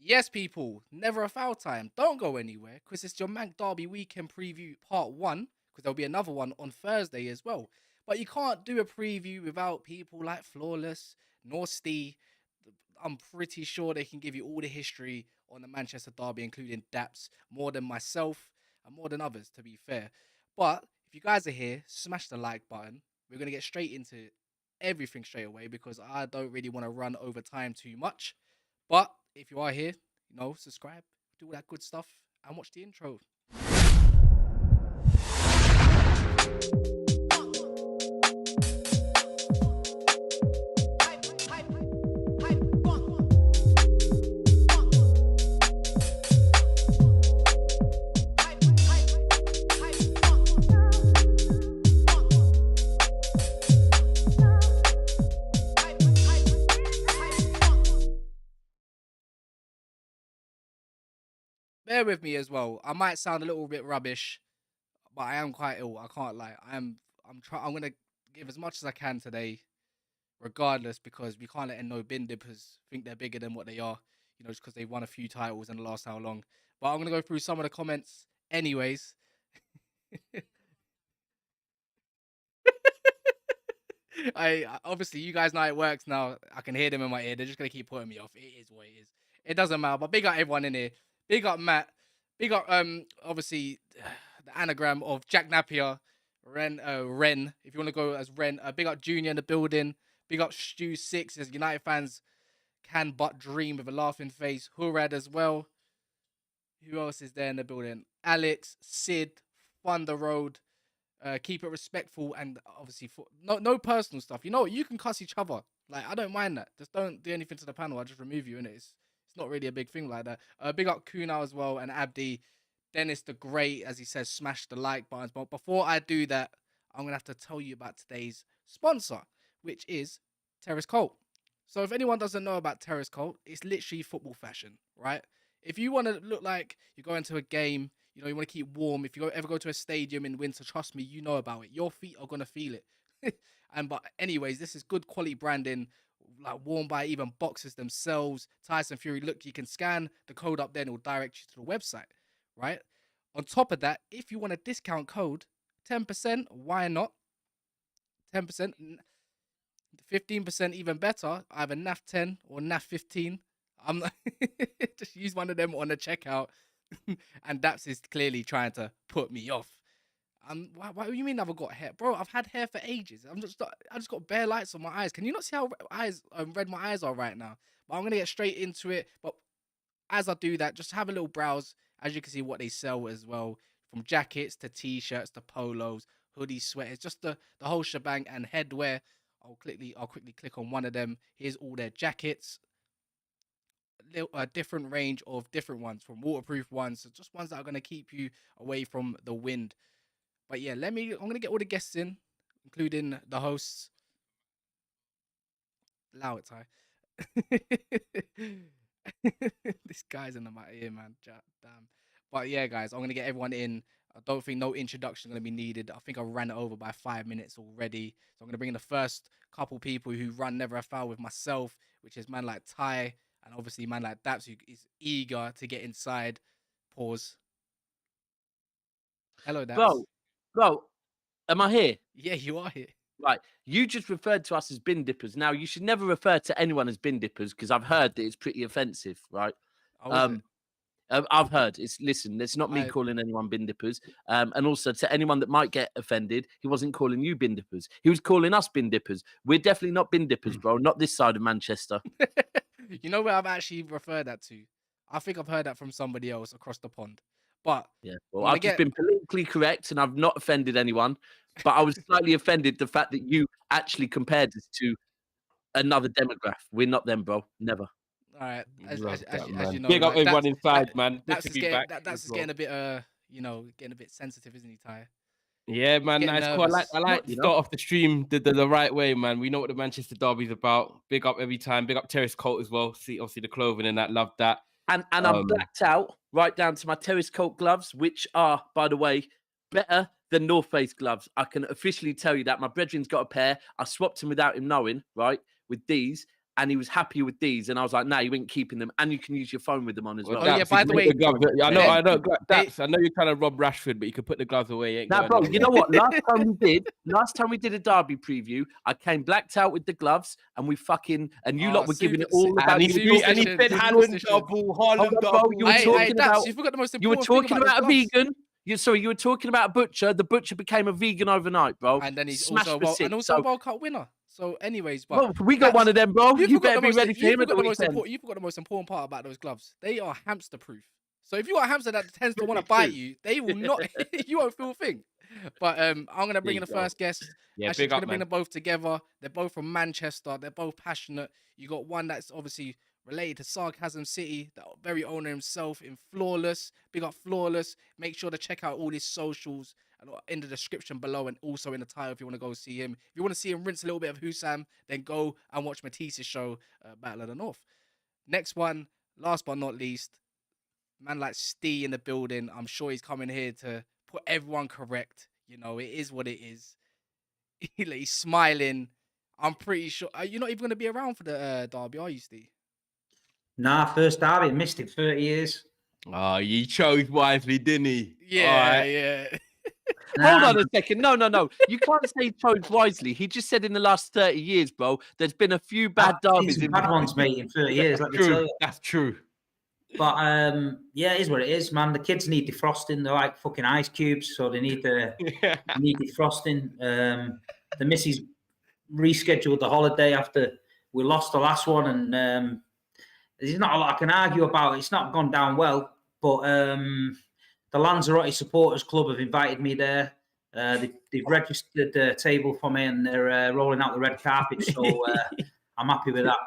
Yes, people, never a foul time. Don't go anywhere because it's your Manc Derby weekend preview part one because there'll be another one on Thursday as well. But you can't do a preview without people like Flawless, nor Ste. I'm pretty sure they can give you all the history on the Manchester Derby, including Daps, more than myself and more than others, to be fair. But if you guys are here, smash the like button. We're going to get straight into everything straight away because I don't really want to run over time too much. But if you are here, subscribe, do all that good stuff, and watch the intro. Bear with me as well. I might sound a little bit rubbish, but I am quite ill. I can't lie. I'm gonna give as much as I can today, regardless, because we can't let no bin dippers think they're bigger than what they are. Just because they won a few titles in the last how long. But I'm gonna go through some of the comments, anyways. I obviously you guys know how it works now. I can hear them in my ear. They're just gonna keep putting me off. It is what it is. It doesn't matter. But big up everyone in here. Big up Matt. Big up obviously the anagram of Jack Napier. Ren. If you want to go as Ren. Big up Junior in the building. Big up Stu 6 as United fans can but dream with a laughing face. Hurad as well. Who else is there in the building? Alex, Sid, Thunder Road. Keep it respectful and obviously no personal stuff. You know what? You can cuss each other. Like, I don't mind that. Just don't do anything to the panel. I'll just remove you, innit? It's not really a big thing like that. Big up Kuna as well and Abdi. Dennis the Great, as he says, smash the like buttons. But before I do that, I'm going to have to tell you about today's sponsor, which is Terrace Colt. So if anyone doesn't know about Terrace Colt, it's literally football fashion, right? If you want to look like you're going to a game, you want to keep warm. If you ever go to a stadium in winter, trust me, you know about it. Your feet are going to feel it. But anyways, this is good quality branding, like worn by even boxers themselves. Tyson Fury, look, you can scan the code up there and it will direct you to the website, right? On top of that, if you want a discount code, 10%, why not? 10%, 15% even better, either NAF10 or NAF15. I'm not just use one of them on the checkout. And Daps is clearly trying to put me off. Why do you mean I've got hair? Bro, I've had hair for ages. I just got bare lights on my eyes. Can you not see how red my eyes are right now? But I'm going to get straight into it. But as I do that, just have a little browse. As you can see what they sell as well. From jackets to t-shirts to polos, hoodies, sweaters, just the whole shebang and headwear. I'll quickly click on one of them. Here's all their jackets. A different range of different ones, from waterproof ones, so just ones that are going to keep you away from the wind. But yeah, I'm going to get all the guests in, including the hosts. Allow it, Ty. This guy's in my ear, man. Damn. But yeah, guys, I'm going to get everyone in. I don't think no introduction is going to be needed. I think I ran it over by 5 minutes already. So I'm going to bring in the first couple people who run Never a Foul with myself, which is man like Ty, and obviously man like Daps, who is eager to get inside. Pause. Hello, Daps. Bro, am I here? Yeah, you are here. Right. You just referred to us as bin dippers. Now, you should never refer to anyone as bin dippers because I've heard that it's pretty offensive, right? Oh, I've heard. It's not me calling anyone bin dippers. And also to anyone that might get offended, he wasn't calling you bin dippers. He was calling us bin dippers. We're definitely not bin dippers, bro. Not this side of Manchester. You know where I've actually referred that to? I think I've heard that from somebody else across the pond. But yeah, well, I've just been politically correct and I've not offended anyone. But I was slightly offended the fact that you actually compared us to another demographic. We're not them, bro. Never. All right, as you know, big up everyone inside, man. That's getting a bit getting a bit sensitive, isn't he, Ty? Yeah, man, that's cool. I like to start off the stream the right way, man. We know what the Manchester Derby's about. Big up every time. Big up Terrace Colt as well. See, obviously the clothing and that. Love that. And I'm blacked out right down to my Terrace Colt gloves, which are, by the way, better than North Face gloves. I can officially tell you that. My brethren's got a pair. I swapped them without him knowing, right, with these. and he was happy with these. And I was like, nah, you ain't keeping them. And you can use your phone with them on as well. Oh, yeah, by the way. I know, Daps, I know you're trying to rob Rashford, but you could put the gloves away. Now, bro, you know what? Last time we did a derby preview, I came blacked out with the gloves, and we fucking, and you lot were giving it all about. And he said Haaland double, Haaland double. You were talking about, you forgot the most you were important talking thing about a vegan. You were talking about a butcher. The butcher became a vegan overnight, bro. And then he's Smashed also, so, a World Cup winner. So, anyways, but well, we got one of them, bro. You better be ready for him. You forgot the most important part about those gloves. They are hamster proof. So if you got a hamster that tends to want to bite you, they will not. You won't feel a thing. But I'm gonna bring in the first guest. Yeah, Actually, gonna bring them both together. They're both from Manchester. They're both passionate. You got one that's obviously related to Sarcasm City, the very owner himself in Flawless. Big up Flawless. Make sure to check out all his socials in the description below and also in the title if you want to go see him. If you want to see him rinse a little bit of Husam, then go and watch Matisse's show, Battle of the North. Next one, last but not least, man like Ste in the building. I'm sure he's coming here to put everyone correct. You know, it is what it is. He's smiling. I'm pretty sure. You're not even going to be around for the derby, are you, Ste? Nah, first derby. Missed it 30 years. Oh, he chose wisely, didn't he? Yeah, yeah. Hold on a second. No. You can't say he chose wisely. He just said in the last 30 years, bro, there's been a few bad derbies. Bad ones, mate, in 30 years. Let me tell you. That's true. But yeah, it is what it is, man. The kids need defrosting. They're like fucking ice cubes, so they need defrosting. The missus rescheduled the holiday after we lost the last one, and there's not a lot I can argue about. It's not gone down well, but the Lanzarote Supporters Club have invited me there. They've registered the table for me, and they're rolling out the red carpet. So I'm happy with that.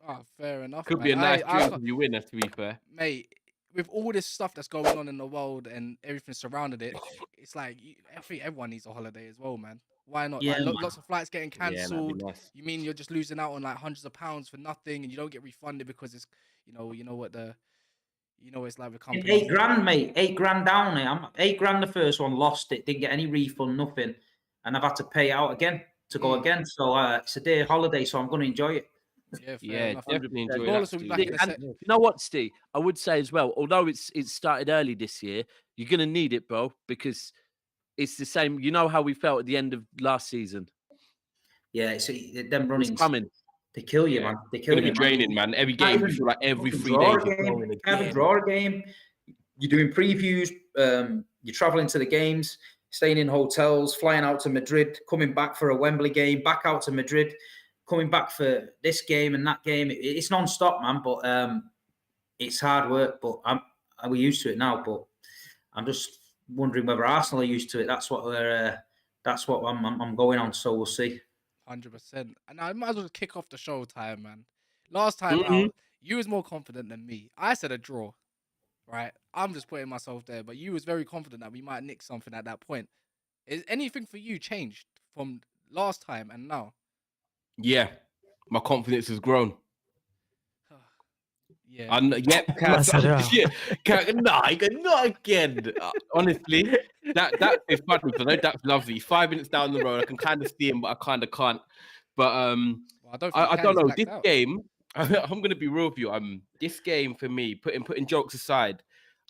Oh, fair enough. Could be a nice dream if you win, to be fair. Mate, with all this stuff that's going on in the world and everything surrounded it, it's like, I think everyone needs a holiday as well, man. Why not? Yeah, like, lots of flights getting cancelled. Yeah, nice. You mean you're just losing out on like hundreds of pounds for nothing and you don't get refunded because it's, you know what it's like with companies. £8,000, mate. £8,000 down there. I'm £8,000 the first one, lost it, didn't get any refund, nothing. And I've had to pay out again to go again. So it's a day of holiday, so I'm going to enjoy it. Yeah, definitely enjoy that. And you know what, Steve? I would say as well, although it's started early this year, you're going to need it, bro, because it's the same. You know how we felt at the end of last season? Yeah, it's them running. It's coming. They kill you, man. They kill you. It's going to be draining, man. Every game, you feel like every 3 days. Have a draw a game. You're doing previews. You're traveling to the games, staying in hotels, flying out to Madrid, coming back for a Wembley game, back out to Madrid, coming back for this game and that game. It's non-stop, man. But it's hard work. But we're used to it now. But I'm just wondering whether Arsenal are used to it. That's what I'm going on. So we'll see. 100%. And I might as well kick off the show time, man. Last time out, you was more confident than me. I said a draw, right? I'm just putting myself there, but you was very confident that we might nick something at that point. Is anything for you changed from last time and now? Yeah, my confidence has grown. Yeah. Not again. Honestly, that is funny because I know Daps loves it. He's 5 minutes down the road. I can kind of see him, but I kind of can't. But I don't know. This game, I'm gonna be real with you. This game for me, putting jokes aside,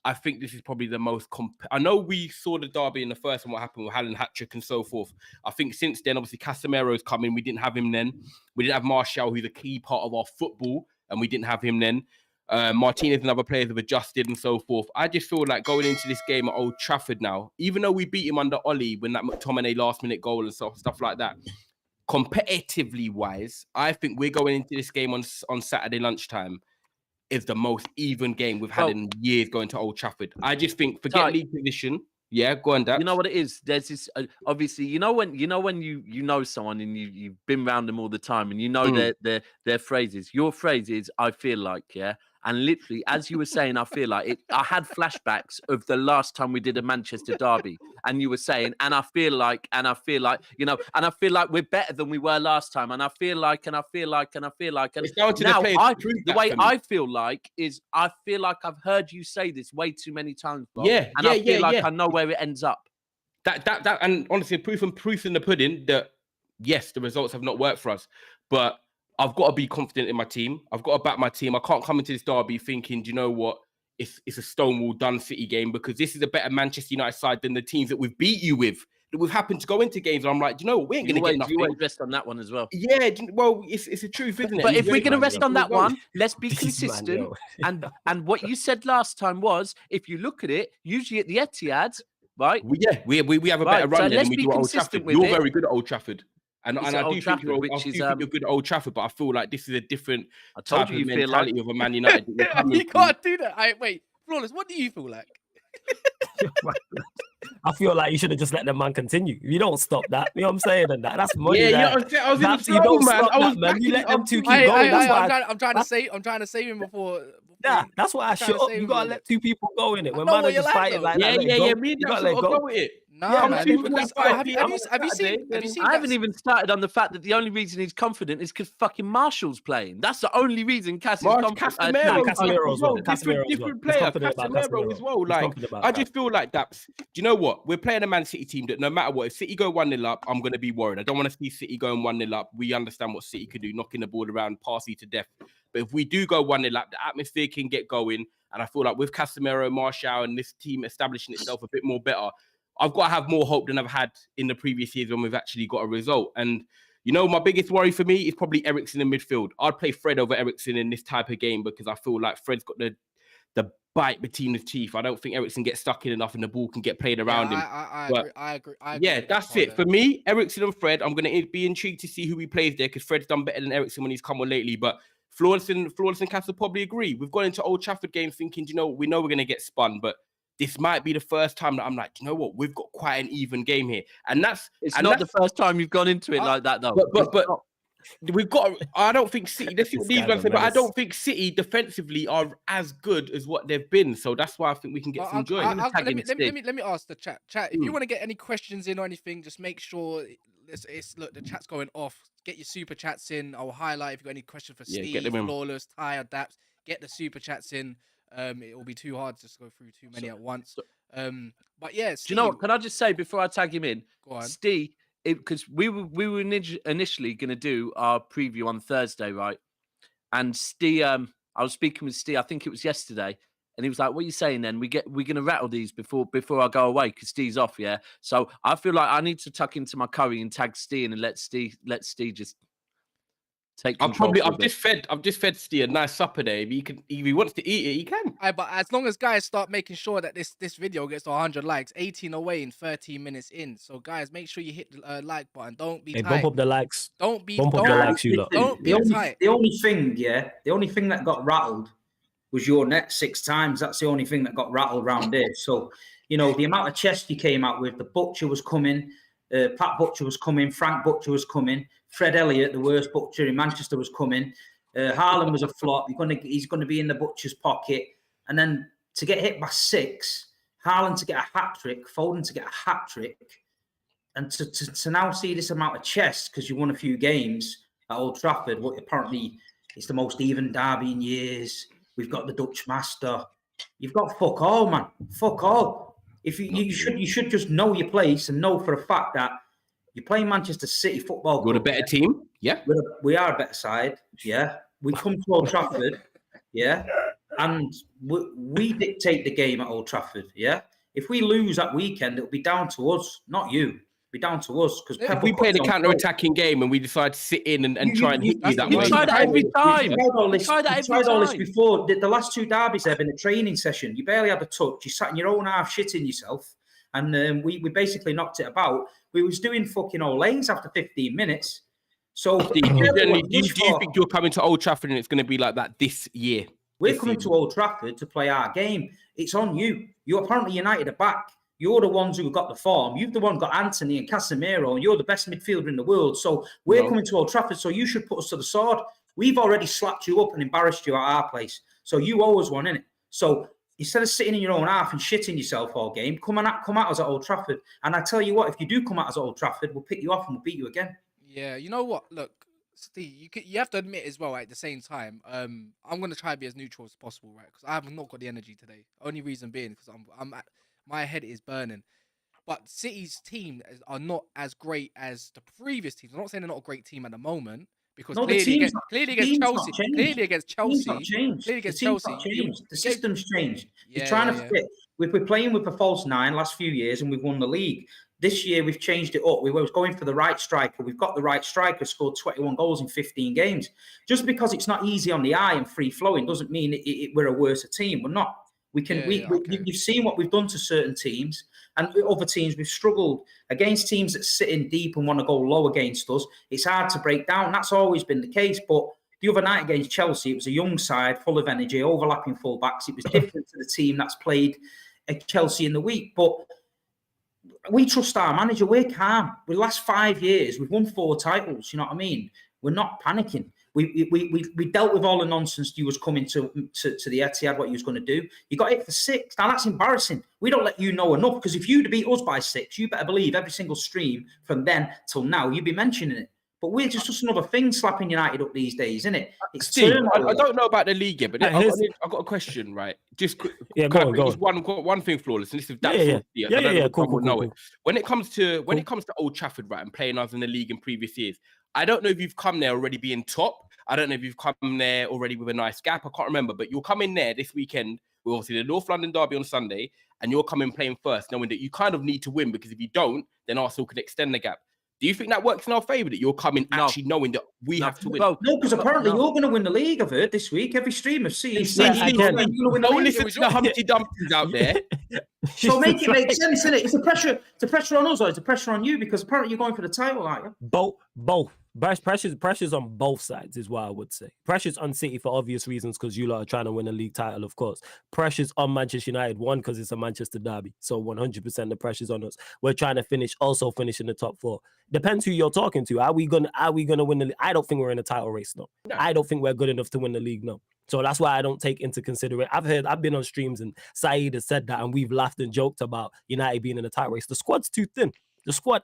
I think this is probably the most. I know we saw the derby in the first one, what happened with Haaland hat-trick and so forth. I think since then, obviously Casemiro's come in. We didn't have him then. We didn't have Martial, who's a key part of our football, and we didn't have him then. Martinez and other players have adjusted and so forth. I just feel like going into this game at Old Trafford now, even though we beat him under Ollie when that McTominay last-minute goal and stuff like that, competitively wise, I think we're going into this game on Saturday lunchtime is the most even game we've had in years going to Old Trafford. I just think forget league position. Yeah, go on, Daps. You know what it is? There's this obviously, you know when you know someone and you've been around them all the time and you know their phrases. Your phrase is "I feel like," yeah. And literally, as you were saying, I feel like it. I had flashbacks of the last time we did a Manchester derby, and you were saying, and I feel like, you know, and I feel like we're better than we were last time, and I feel like, and it's down to now the way I feel like is I feel like I've heard you say this way too many times, bro. Yeah, and I feel like I know where it ends up. That, and honestly, proof in the pudding that yes, the results have not worked for us, but I've got to be confident in my team. I've got to back my team. I can't come into this derby thinking, do you know what? It's a Stonewall done City game, because this is a better Manchester United side than the teams that we've beat you with. That we've happened to go into games. And I'm like, do you know what? We ain't going to get nothing. You always rest on that one as well. Yeah, well, it's the truth, isn't it? But if we're going to rest on that one, let's be consistent. And what you said last time was, if you look at it, usually at the Etihad, right? We have a better run than we do at Old Trafford. You're very good at Old Trafford. And I do think you're good at Old Trafford, but I feel like this is a different type of mentality of a Man United. You can't do that. Wait, Flawless, what do you feel like? I feel like you should have just let the man continue. You don't stop that. You know what I'm saying? And that's money. Yeah, I was in the flow, man. You let them two keep going. I'm trying to save him before. Yeah, that's why I shut up. You gotta let two people go in it. When man are just fighting like that. Yeah. Me and you gotta let go with it. No, man. Have you seen? I haven't even started on the fact that the only reason he's confident is because fucking Marshall's playing. That's the only reason Cass is confident. Casemiro as well. Different player. Casemiro as well. Like, I just feel like Daps. Do you know what? We're playing a Man City team that no matter what, if City go 1-0 up, I'm going to be worried. I don't want to see City going 1-0 up. We understand what City can do, knocking the ball around, pass you to death. But if we do go 1-0 up, the atmosphere can get going. And I feel like with Casemiro, Martial, and this team establishing itself a bit more better, I've got to have more hope than I've had in the previous years when we've actually got a result. And, you know, my biggest worry for me is probably Eriksen in midfield. I'd play Fred over Eriksen in this type of game because I feel like Fred's got the bite between his teeth. I don't think Eriksen gets stuck in enough and the ball can get played around him. I agree. Yeah, that's it. For me, Eriksen and Fred, I'm going to be intrigued to see who he plays there because Fred's done better than Eriksen when he's come on lately. But Flawless and Cass will probably agree. We've gone into Old Trafford games thinking, you know, we know we're going to get spun, but this might be the first time that I'm like, you know what, we've got quite an even game here. And that's... It's not the first time you've gone into it like that, though. But we've got... I don't think City... This is what these guys say, but I don't think City defensively are as good as what they've been. So that's why I think we can get some joy. Let me ask the chat. Chat, if you want to get any questions in or anything, just make sure... Look, the chat's going off. Get your super chats in. I'll highlight if you've got any questions for Steve, Flawless, Ty, or Daps. Get the super chats in. It will be too hard to just go through too many at once. But yeah, Steve, do you know what? Can I just say before I tag him in, go on. Steve, because we were initially going to do our preview on Thursday, right? And Steve, I was speaking with Steve. I think it was yesterday, and he was like, "What are you saying? Then we're going to rattle these before I go away because Steve's off, yeah." So I feel like I need to tuck into my curry and tag Steve and let Steve just. I've just fed Steve a nice supper there. If he wants to eat it, he can. But as long as guys start making sure that this video gets to 100 likes, 18 away in 13 minutes in. So guys, make sure you hit the like button. Don't be tight. Bump up the likes. Bump up the likes, you lot. Don't be tight. The only thing that got rattled was your net 6 times. That's the only thing that got rattled around here. So, you know, the amount of chest you came out with, the Butcher was coming, Pat Butcher was coming, Frank Butcher was coming, Fred Elliott, the worst butcher in Manchester, was coming. Haaland was a flop. He's going to be in the Butcher's pocket. And then to get hit by 6, Haaland to get a hat-trick, Foden to get a hat-trick, and to now see this amount of chest because you won a few games at Old Trafford, what apparently is the most even derby in years. We've got the Dutch master. You've got fuck all, man. Fuck all. If you should just know your place and know for a fact that you're playing Manchester City Football Club. We're a better team. Yeah. We are a better side. Yeah. We come to Old Trafford. Yeah. And we dictate the game at Old Trafford. Yeah. If we lose that weekend, it'll be down to us, not you. It'll be down to us. Because if we play the counter-attacking game and we decide to sit in and try and hit you that way. You try that every time. You tried all this before. The last 2 derbies have been a training session. You barely had a touch. You sat in your own half shitting yourself. And we basically knocked it about. We was doing fucking all lanes after 15 minutes. So do you think you're coming to Old Trafford and it's going to be like that this year? We're coming to Old Trafford to play our game. It's on you. You're apparently United are back. You're the ones who got the form. You've the one got Anthony and Casemiro, and you're the best midfielder in the world. So we're coming to Old Trafford, so you should put us to the sword. We've already slapped you up and embarrassed you at our place. So you owe us one, innit? So instead of sitting in your own half and shitting yourself all game, come at us at Old Trafford. And I tell you what, if you do come at us at Old Trafford, we'll pick you off and we'll beat you again. Yeah, you know what? Look, Steve, you have to admit as well, at the same time, I'm going to try to be as neutral as possible, right? Because I have not got the energy today. Only reason being because my head is burning. But City's team are not as great as the previous teams. I'm not saying they're not a great team at the moment, Because No, clearly, the clearly team's against not Chelsea, changed. clearly against The team's Chelsea, not changed. clearly The against team's Chelsea, not changed. The gave, system's changed. You're yeah, trying yeah, to fit. We're playing with a false nine last few years, and we've won the league. This year, we've changed it up. We were going for the right striker. We've got the right striker, scored 21 goals in 15 games. Just because it's not easy on the eye and free-flowing doesn't mean we're a worse team. We're not. You've seen what we've done to certain teams, and other teams we've struggled against teams that sit in deep and want to go low against us. It's hard to break down. That's always been the case. But the other night against Chelsea, it was a young side, full of energy, overlapping fullbacks. It was different to the team that's played at Chelsea in the week. But we trust our manager. We're calm. The last 5 years, we've won 4 titles. You know what I mean? We're not panicking. We dealt with all the nonsense you was coming to the Etihad, what you was going to do. You got it for 6. Now, that's embarrassing. We don't let you know enough, because if you'd beat us by 6, you better believe every single stream from then till now, you'd be mentioning it. But we're just another thing slapping United up these days, isn't it? It's Steve, I don't know about the league yet, but I've got a question, right? Just go on. Just one thing, Flawless, and this is that Cool. When it comes to Old Trafford, right, and playing us in the league in previous years, I don't know if you've come there already being top. I don't know if you've come there already with a nice gap. I can't remember, but you'll come in there this weekend with obviously the North London derby on Sunday, and you'll come in playing first, knowing that you kind of need to win, because if you don't, then Arsenal can extend the gap. Do you think that works in our favour, that you're coming actually knowing that we have to win? No, because apparently you're going to win the league. I've heard this week. Every stream of CEC. Don't listen to the Humpty Dumptys out there. So make it make sense, isn't it? It's a pressure on us, or it's a pressure on you, because apparently you're going for the title, aren't you? Both. Pressure's on both sides is what I would say. Pressure's on City for obvious reasons, because you lot are trying to win a league title, of course. Pressure's on Manchester United, one, because it's a Manchester derby. So 100% the pressure's on us. We're trying to finish in the top 4. Depends who you're talking to. Are we gonna win the league? I don't think we're in a title race, no. I don't think we're good enough to win the league, no. So that's why I don't take into consideration. I've been on streams and Saeed has said that, and we've laughed and joked about United being in a title race. The squad's too thin.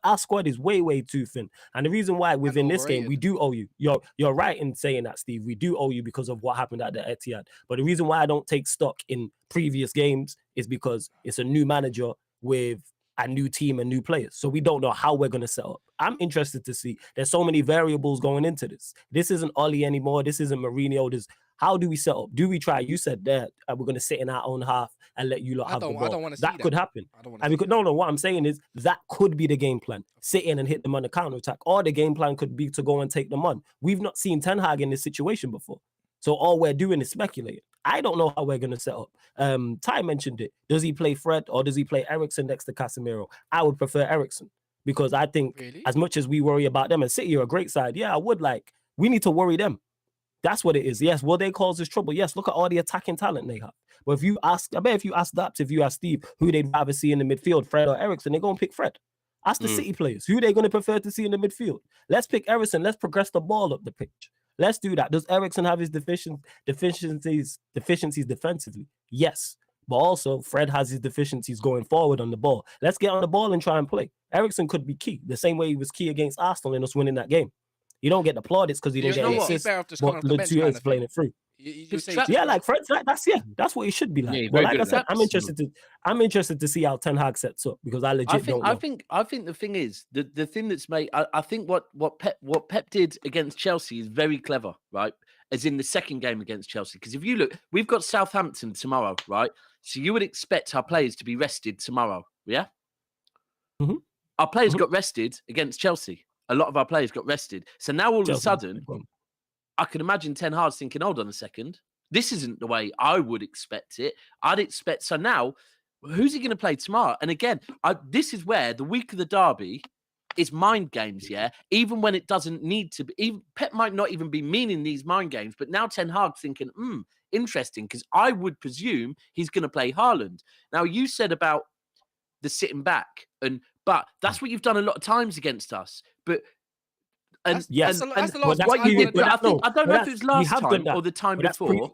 Our squad is way, way too thin. And the reason why within this game, we do owe you. You're right in saying that, Steve. We do owe you because of what happened at the Etihad. But the reason why I don't take stock in previous games is because it's a new manager with a new team and new players. So we don't know how we're going to set up. I'm interested to see. There's so many variables going into this. This isn't Oli anymore. This isn't Mourinho. How do we set up? Do we try? You said that we're going to sit in our own half and let you lot have the ball. I don't want to see that. That could happen. No, what I'm saying is that could be the game plan. Sit in and hit them on the counter-attack. Or the game plan could be to go and take them on. We've not seen Ten Hag in this situation before. So all we're doing is speculating. I don't know how we're going to set up. Ty mentioned it. Does he play Fred or does he play Eriksen next to Casemiro? I would prefer Eriksen, because I think as much as we worry about them, and City are a great side, yeah, I would we need to worry them. That's what it is. Yes, will they cause us trouble? Yes, look at all the attacking talent they have. But if you ask Daps, if you ask Steve, who they'd rather see in the midfield, Fred or Eriksen, they're going to pick Fred. Ask the City players, who they're going to prefer to see in the midfield. Let's pick Eriksen. Let's progress the ball up the pitch. Let's do that. Does Eriksen have his deficiencies defensively? Yes. But also, Fred has his deficiencies going forward on the ball. Let's get on the ball and try and play. Eriksen could be key, the same way he was key against Arsenal in us winning that game. You don't get the plaudits because he didn't get assists, but the 2 is playing it through. Like Fred, that's what he should be like. Yeah, but like I said, I'm interested to see how Ten Hag sets up, because I legit don't know. I think the thing is the thing that's made. I think what Pep did against Chelsea is very clever, right? As in the second game against Chelsea, because if you look, we've got Southampton tomorrow, right? So you would expect our players to be rested tomorrow, yeah? Mm-hmm. Our players got rested against Chelsea. A lot of our players got rested. So now all of a sudden, I can imagine Ten Hag's thinking, hold on a second. This isn't the way I would expect it. So now, who's he going to play tomorrow? And again, this is where the week of the derby is mind games, yeah? Even when it doesn't need to be. Pep might not even be meaning these mind games, but now Ten Hag's thinking, interesting, because I would presume he's going to play Haaland. Now, you said about the sitting back, but that's what you've done a lot of times against us. But that's the last time. I don't know if it was last time or the time before.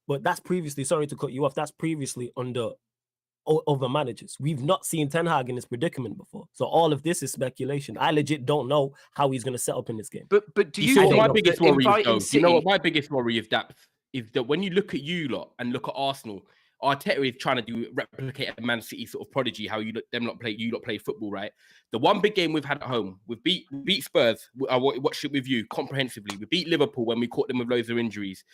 But that's previously. Sorry to cut you off. That's previously under other managers. We've not seen Ten Hag in this predicament before. So all of this is speculation. I legit don't know how he's going to set up in this game. But do you know what my biggest worry is, though? You know what my biggest worry is that when you look at you lot and look at Arsenal, Arteta is trying to replicate a Man City sort of prodigy, how you lot play football, right? The one big game we've had at home, we beat Spurs. I watched it with you comprehensively. We beat Liverpool when we caught them with loads of injuries.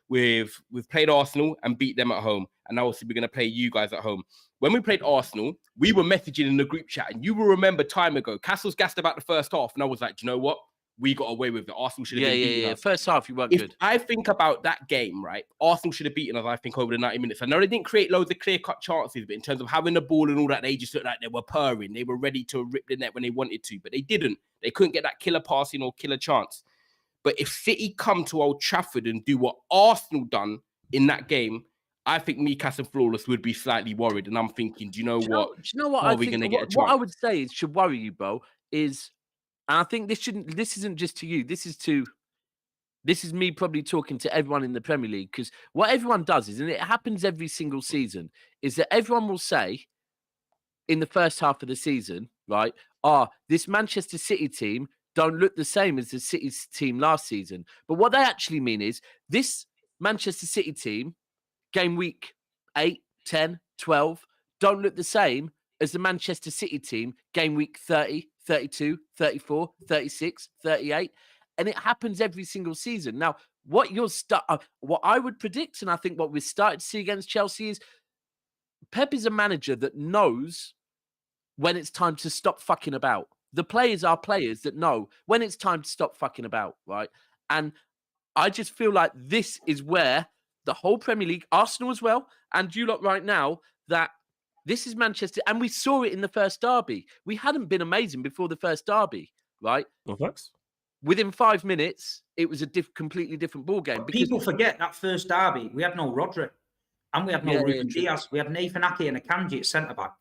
We've played Arsenal and beat them at home, and now obviously we're going to play you guys at home. When we played Arsenal, we were messaging in the group chat, and you will remember time ago, Castle's gassed about the first half, and I was like, do you know what? We got away with it. Arsenal should have been beaten us. First half, you weren't good. I think about that game, right? Arsenal should have beaten us, I think, over the 90 minutes. I know they didn't create loads of clear-cut chances, but in terms of having the ball and all that, they just looked like they were purring. They were ready to rip the net when they wanted to, but they didn't. They couldn't get that killer passing or killer chance. But if City come to Old Trafford and do what Arsenal done in that game, I think me, Cass and Flawless would be slightly worried. And I'm thinking, do you know what? Are we going to get a chance? What I would say is should worry you, bro, is... And I think this isn't just to you. This is me probably talking to everyone in the Premier League, because what everyone does is, and it happens every single season, is that everyone will say in the first half of the season, right, this Manchester City team don't look the same as the City's team last season. But what they actually mean is this Manchester City team, game week 8, 10, 12, don't look the same as the Manchester City team, game week 30, 32, 34, 36, 38. And it happens every single season. Now, what I would predict, and I think what we've started to see against Chelsea, is Pep is a manager that knows when it's time to stop fucking about. The players are players that know when it's time to stop fucking about, right? And I just feel like this is where the whole Premier League, Arsenal as well, and you lot right now, that this is Manchester, and we saw it in the first derby. We hadn't been amazing before the first derby, right? No thanks. Within 5 minutes, it was a completely different ball game. People forget that first derby, we had no Rodri, and we had no Ruben Diaz. We had Nathan Ake and Akanji at centre-back.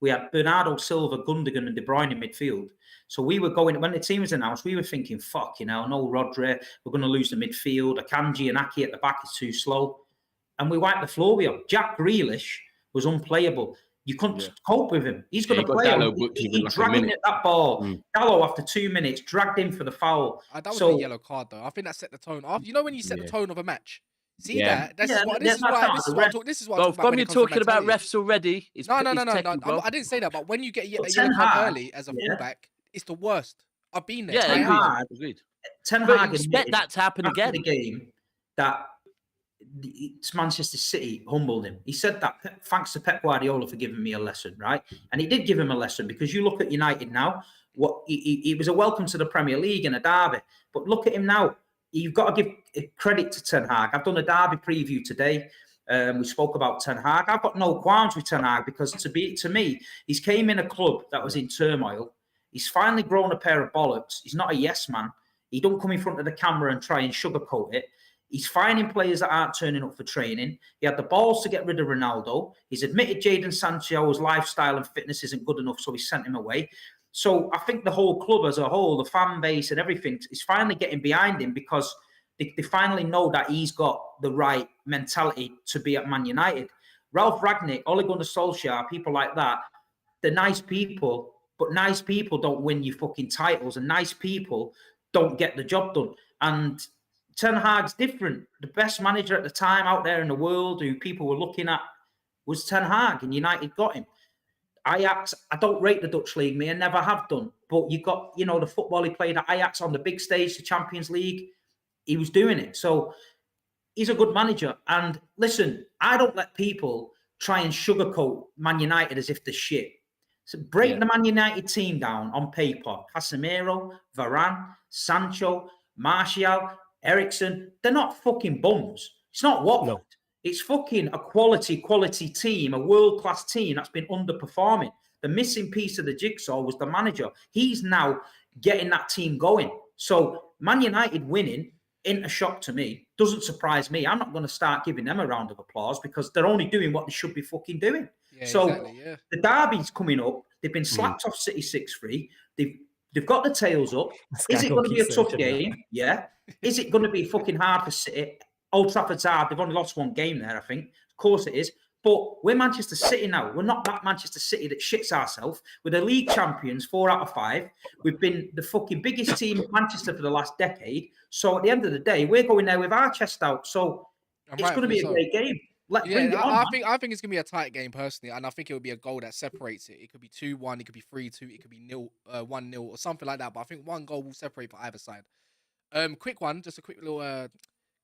We had Bernardo Silva, Gundogan, and De Bruyne in midfield. So we were going, when the team was announced, we were thinking, fuck, no Rodri, we're going to lose the midfield. Akanji and Ake at the back is too slow. And we wiped the floor with him. Jack Grealish was unplayable. You couldn't cope with him. He's going to play him. He dragged at that ball. Gallo, after 2 minutes, dragged him for the foul. That was a yellow card, though. I think that set the tone. You know when you set the tone of a match? See that? This is what I'm talking about. From you talking about refs already. No. I didn't say that. But when you get a yellow card early as a fullback, it's the worst. I've been there. Yeah, agreed. Ten Hag expect that to happen again. The game that it's Manchester City humbled him. He said that thanks to Pep Guardiola for giving me a lesson, right? And he did give him a lesson, because you look at United now. He was a welcome to the Premier League and a derby, but look at him now. You've got to give credit to Ten Hag. I've done a derby preview today. We spoke about Ten Hag. I've got no qualms with Ten Hag, because to me, he's came in a club that was in turmoil. He's finally grown a pair of bollocks. He's not a yes man. He don't come in front of the camera and try and sugarcoat it. He's finding players that aren't turning up for training. He had the balls to get rid of Ronaldo. He's admitted Jadon Sancho's lifestyle and fitness isn't good enough, so he sent him away. So I think the whole club as a whole, the fan base and everything, is finally getting behind him, because they finally know that he's got the right mentality to be at Man United. Ralph Rangnick, Ole Gunnar Solskjaer, people like that, they're nice people, but nice people don't win you fucking titles, and nice people don't get the job done. And Ten Hag's different. The best manager at the time out there in the world who people were looking at was Ten Hag, and United got him. Ajax, I don't rate the Dutch league, me, I never have done. But you got, the football he played at Ajax on the big stage, the Champions League, he was doing it. So he's a good manager. And listen, I don't let people try and sugarcoat Man United as if they're shit. So break the Man United team down on paper. Casemiro, Varane, Sancho, Martial, Eriksen, they're not fucking bums. It's not Watford. No. It's fucking a quality team, a world-class team that's been underperforming. The missing piece of the jigsaw was the manager. He's now getting that team going. So Man United winning ain't a shock to me. Doesn't surprise me. I'm not going to start giving them a round of applause, because they're only doing what they should be fucking doing. Yeah, so exactly, the derby's coming up. They've been slapped off City 6-3. They've got the tails up. Is it going to be a tough game? Yeah. Is it going to be fucking hard for City? Old Trafford's hard. They've only lost one game there, I think. Of course it is. But we're Manchester City now. We're not that Manchester City that shits ourselves. We're the league champions, 4 out of 5. We've been the fucking biggest team in Manchester for the last decade. So at the end of the day, we're going there with our chest out. So it's going to be a great game. Bring it on, I think it's gonna be a tight game personally, and I think it would be a goal that separates it. It could be 2-1, it could be 3-2, it could be 1-0 or something like that. But I think one goal will separate for either side. Quick one, just a quick little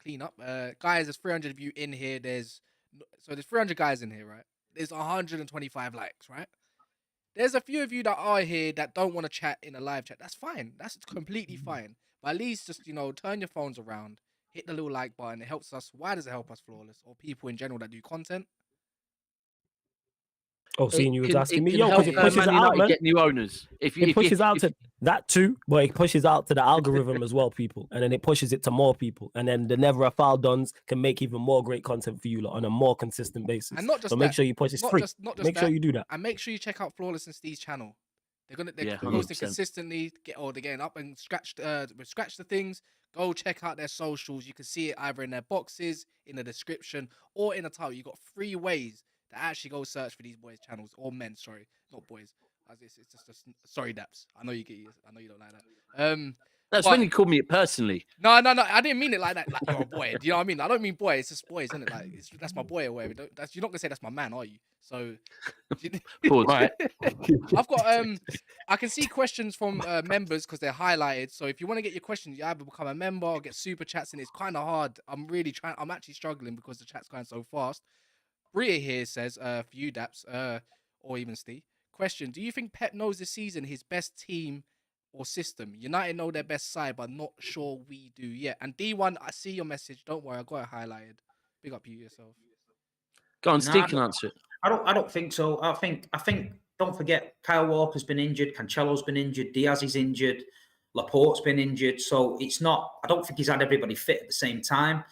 clean up. Guys, there's 300 of you in here. There's 300 guys in here, right? There's 125 likes, right? There's a few of you that are here that don't want to chat in a live chat. That's fine. That's completely fine. But at least just, turn your phones around, hit the little like button. It helps us. Why does it help us, Flawless, or people in general that do content? Oh, seeing you was asking me, because it pushes it out, man. Get new owners. It pushes out to that too, but it pushes out to the algorithm as well, people, and then it pushes it to more people, and then the Never a Foul Dons can make even more great content for you lot on a more consistent basis. And not just so make sure you push it free. Make sure you do that, and make sure you check out Flawless and Steve's channel. They're posting consistently. They're getting up and scratch the things. Go check out their socials. You can see it either in their boxes, in the description, or in the title. You got 3 ways to actually go search for these boys' channels, or men. Sorry, not boys. It's just sorry, Daps. I know you don't like that. That's when you called me it personally. No. I didn't mean it like that. Like you're a boy. Do you know what I mean? I don't mean boy. It's just boys, isn't it? Like that's my boy or whatever. You're not gonna say that's my man, are you? So, right. I've got I can see questions from members because they're highlighted. So if you want to get your questions, you either become a member or get super chats, and it's kind of hard. I'm actually struggling because the chat's going so fast. Bria here says, for you, Daps, or even Steve, question: do you think Pep knows this season his best team or system? United know their best side, but not sure we do yet. And D1, I see your message. Don't worry, I got it highlighted. Big up you yourself. Go on, Steve can answer it. I don't think so. I think. Don't forget, Kyle Walker's been injured. Cancelo's been injured. Diaz is injured. Laporte's been injured. So it's not. I don't think he's had everybody fit at the same time.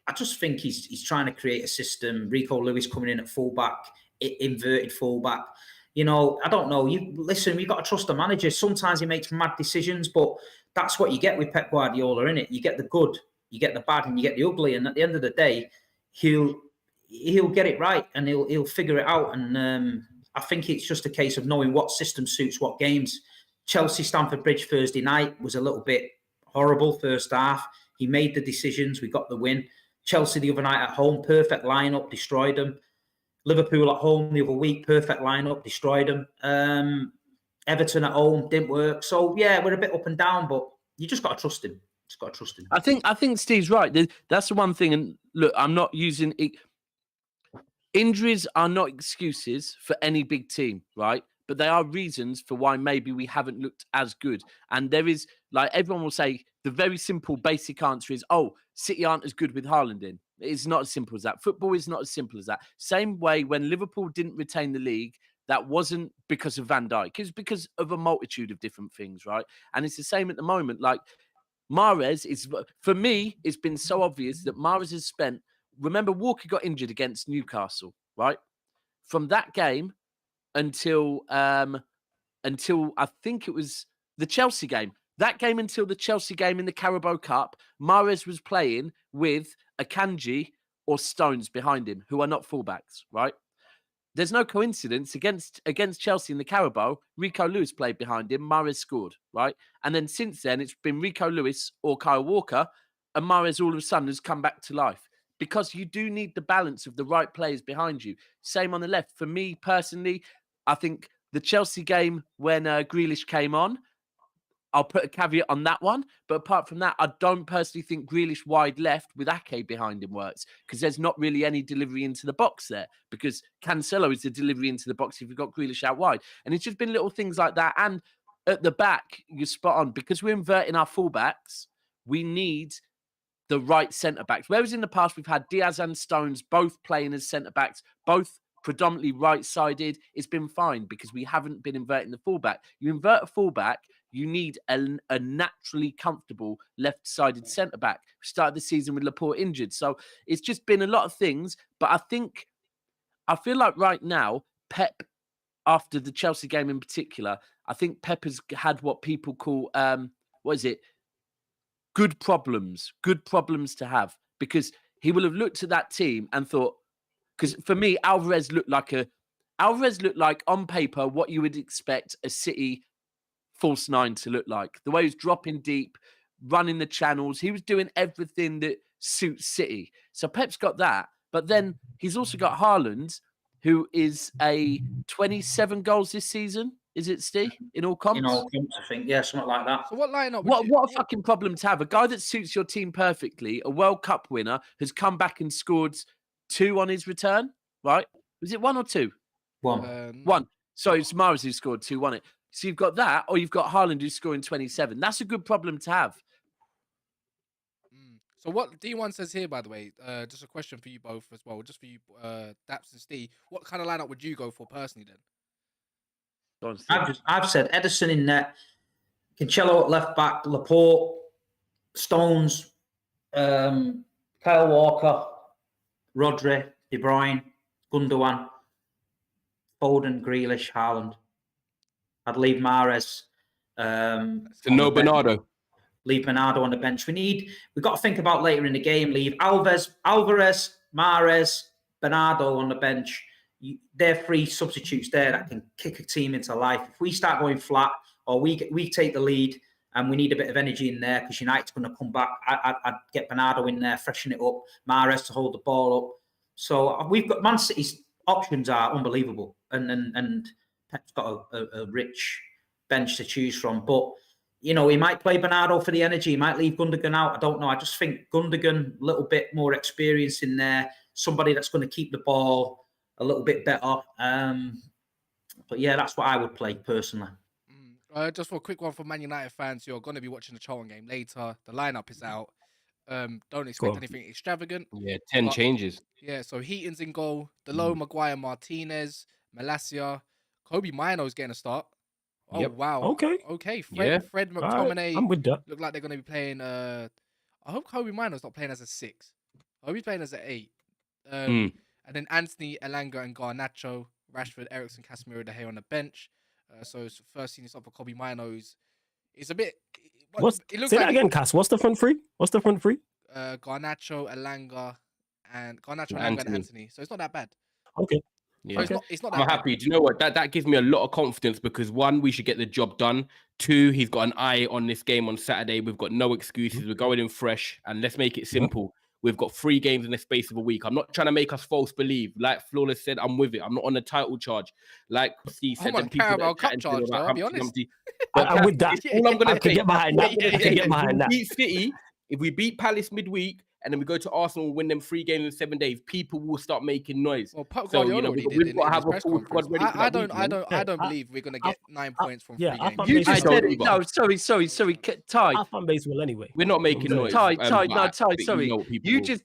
I just think he's trying to create a system. Rico Lewis coming in at fullback, inverted fullback. I don't know. We've got to trust the manager. Sometimes he makes mad decisions, but that's what you get with Pep Guardiola, innit? You get the good, you get the bad, and you get the ugly. And at the end of the day, he'll get it right and he'll figure it out. And I think it's just a case of knowing what system suits what games. Chelsea, Stamford Bridge Thursday night was a little bit horrible first half. He made the decisions. We got the win. Chelsea the other night at home, perfect lineup, destroyed them. Liverpool at home the other week, perfect lineup, destroyed them. Everton at home didn't work. So yeah, we're a bit up and down, but you just got to trust him. Just got to trust him. I think Steve's right. That's the one thing. And look, I'm not using it. Injuries are not excuses for any big team, right? But they are reasons for why maybe we haven't looked as good. And there is, like everyone will say, the very simple, basic answer is, City aren't as good with Haaland in. It's not as simple as that. Football is not as simple as that. Same way when Liverpool didn't retain the league, that wasn't because of Van Dijk. It was because of a multitude of different things, right? And it's the same at the moment. Like Mahrez is, for me, it's been so obvious that Mahrez has spent, remember Walker got injured against Newcastle, right? From that game until I think it was the Chelsea game. That game until the Chelsea game in the Carabao Cup, Mahrez was playing with Akanji or Stones behind him, who are not fullbacks, right? There's no coincidence. Against Chelsea in the Carabao, Rico Lewis played behind him, Mahrez scored, right? And then since then, it's been Rico Lewis or Kyle Walker, and Mahrez all of a sudden has come back to life. Because you do need the balance of the right players behind you. Same on the left. For me, personally, I think the Chelsea game when Grealish came on, I'll put a caveat on that one. But apart from that, I don't personally think Grealish wide left with Ake behind him works because there's not really any delivery into the box there because Cancelo is the delivery into the box if you've got Grealish out wide. And it's just been little things like that. And at the back, you're spot on. Because we're inverting our fullbacks, we need the right centre-backs. Whereas in the past, we've had Diaz and Stones both playing as centre-backs, both predominantly right-sided. It's been fine because we haven't been inverting the fullback. You invert a fullback, you need a naturally comfortable left-sided centre-back. We started the season with Laporte injured. So it's just been a lot of things. But I feel like right now, Pep, after the Chelsea game in particular, I think Pep has had what people call, good problems to have. Because he will have looked at that team and thought, because for me, Alvarez looked like on paper what you would expect a City false nine to look like. The way he was dropping deep, running the channels. He was doing everything that suits City. So Pep's got that. But then he's also got Haaland, who is a 27 goals this season. Is it, Steve? In all comps? In all comps, I think. Yeah, something like that. So what lineup? What a fucking problem to have. A guy that suits your team perfectly, a World Cup winner, has come back and scored 2 on his return, right? Was it 1 or 2? 1. 1. So it's Mahrez who scored 2, won it. So you've got that, or you've got Haaland who's scoring 27. That's a good problem to have. So what D1 says here, by the way, just a question for you both as well, just for you, Daps and Steve. What kind of lineup would you go for personally then? I've said Ederson in net, Cancelo at left back, Laporte, Stones, Kyle Walker, Rodri, De Bruyne, Gundogan, Foden, Grealish, Haaland. I'd leave Mahrez. So no Bernardo. Leave Bernardo on the bench. We've got to think about later in the game. Leave Alvarez, Mahrez, Bernardo on the bench. They're 3 substitutes there that can kick a team into life. If we start going flat or we take the lead and we need a bit of energy in there because United's going to come back, I'd get Bernardo in there, freshen it up, Mahrez to hold the ball up. So we've got Man City's options are unbelievable, and Pep's got a rich bench to choose from. But he might play Bernardo for the energy. He might leave Gundogan out. I don't know. I just think Gundogan, a little bit more experience in there, somebody that's going to keep the ball a little bit better. But yeah, that's what I would play personally. Just for a quick one for Man United fans who are going to be watching the Charlton game later, the lineup is out. Don't expect anything extravagant. Yeah, 10 changes. Yeah, so Heaton's in goal. Delo, Maguire, Martinez, Malacia, Kobe Mino's getting a start. Oh, Yep. wow. Okay. Fred McTominay I'm with that. look like they're going to be playing. I hope Kobe Mino's not playing as a 6. I hope he's playing as an 8. And then Anthony, Elanga, and Garnacho, Rashford, Ericsson, Casemiro, De Gea on the bench. So it's first seen this up for Kobe Mino's. It's a bit. Say that again, Cass. What's the front 3? Garnacho, Elanga, and Anthony. So it's not that bad. Okay. Yeah. So it's not that I'm bad. happy. Do you know what? That gives me a lot of confidence because 1, we should get the job done. 2, he's got an eye on this game on Saturday. We've got no excuses. We're going in fresh, and let's make it simple. We've got 3 games in the space of a week. I'm not trying to make us false believe. Like Flawless said, I'm with it. I'm not on a title charge. Like Steve said, I'm on Carabao Cup charge, though, I'll be honest. I'm with that. All I'm going I to can say, get behind that. I can get behind that. beat City, if we beat Palace midweek, and then we go to Arsenal and win them 3 games in 7 days, people will start making noise. Well, Pep Guardiola already did in his press conference. I don't believe we're gonna get 9 points from 3 games. You just said it. No, sorry, Ty. Our fan base will anyway. We're not making noise. Ty, sorry. You just.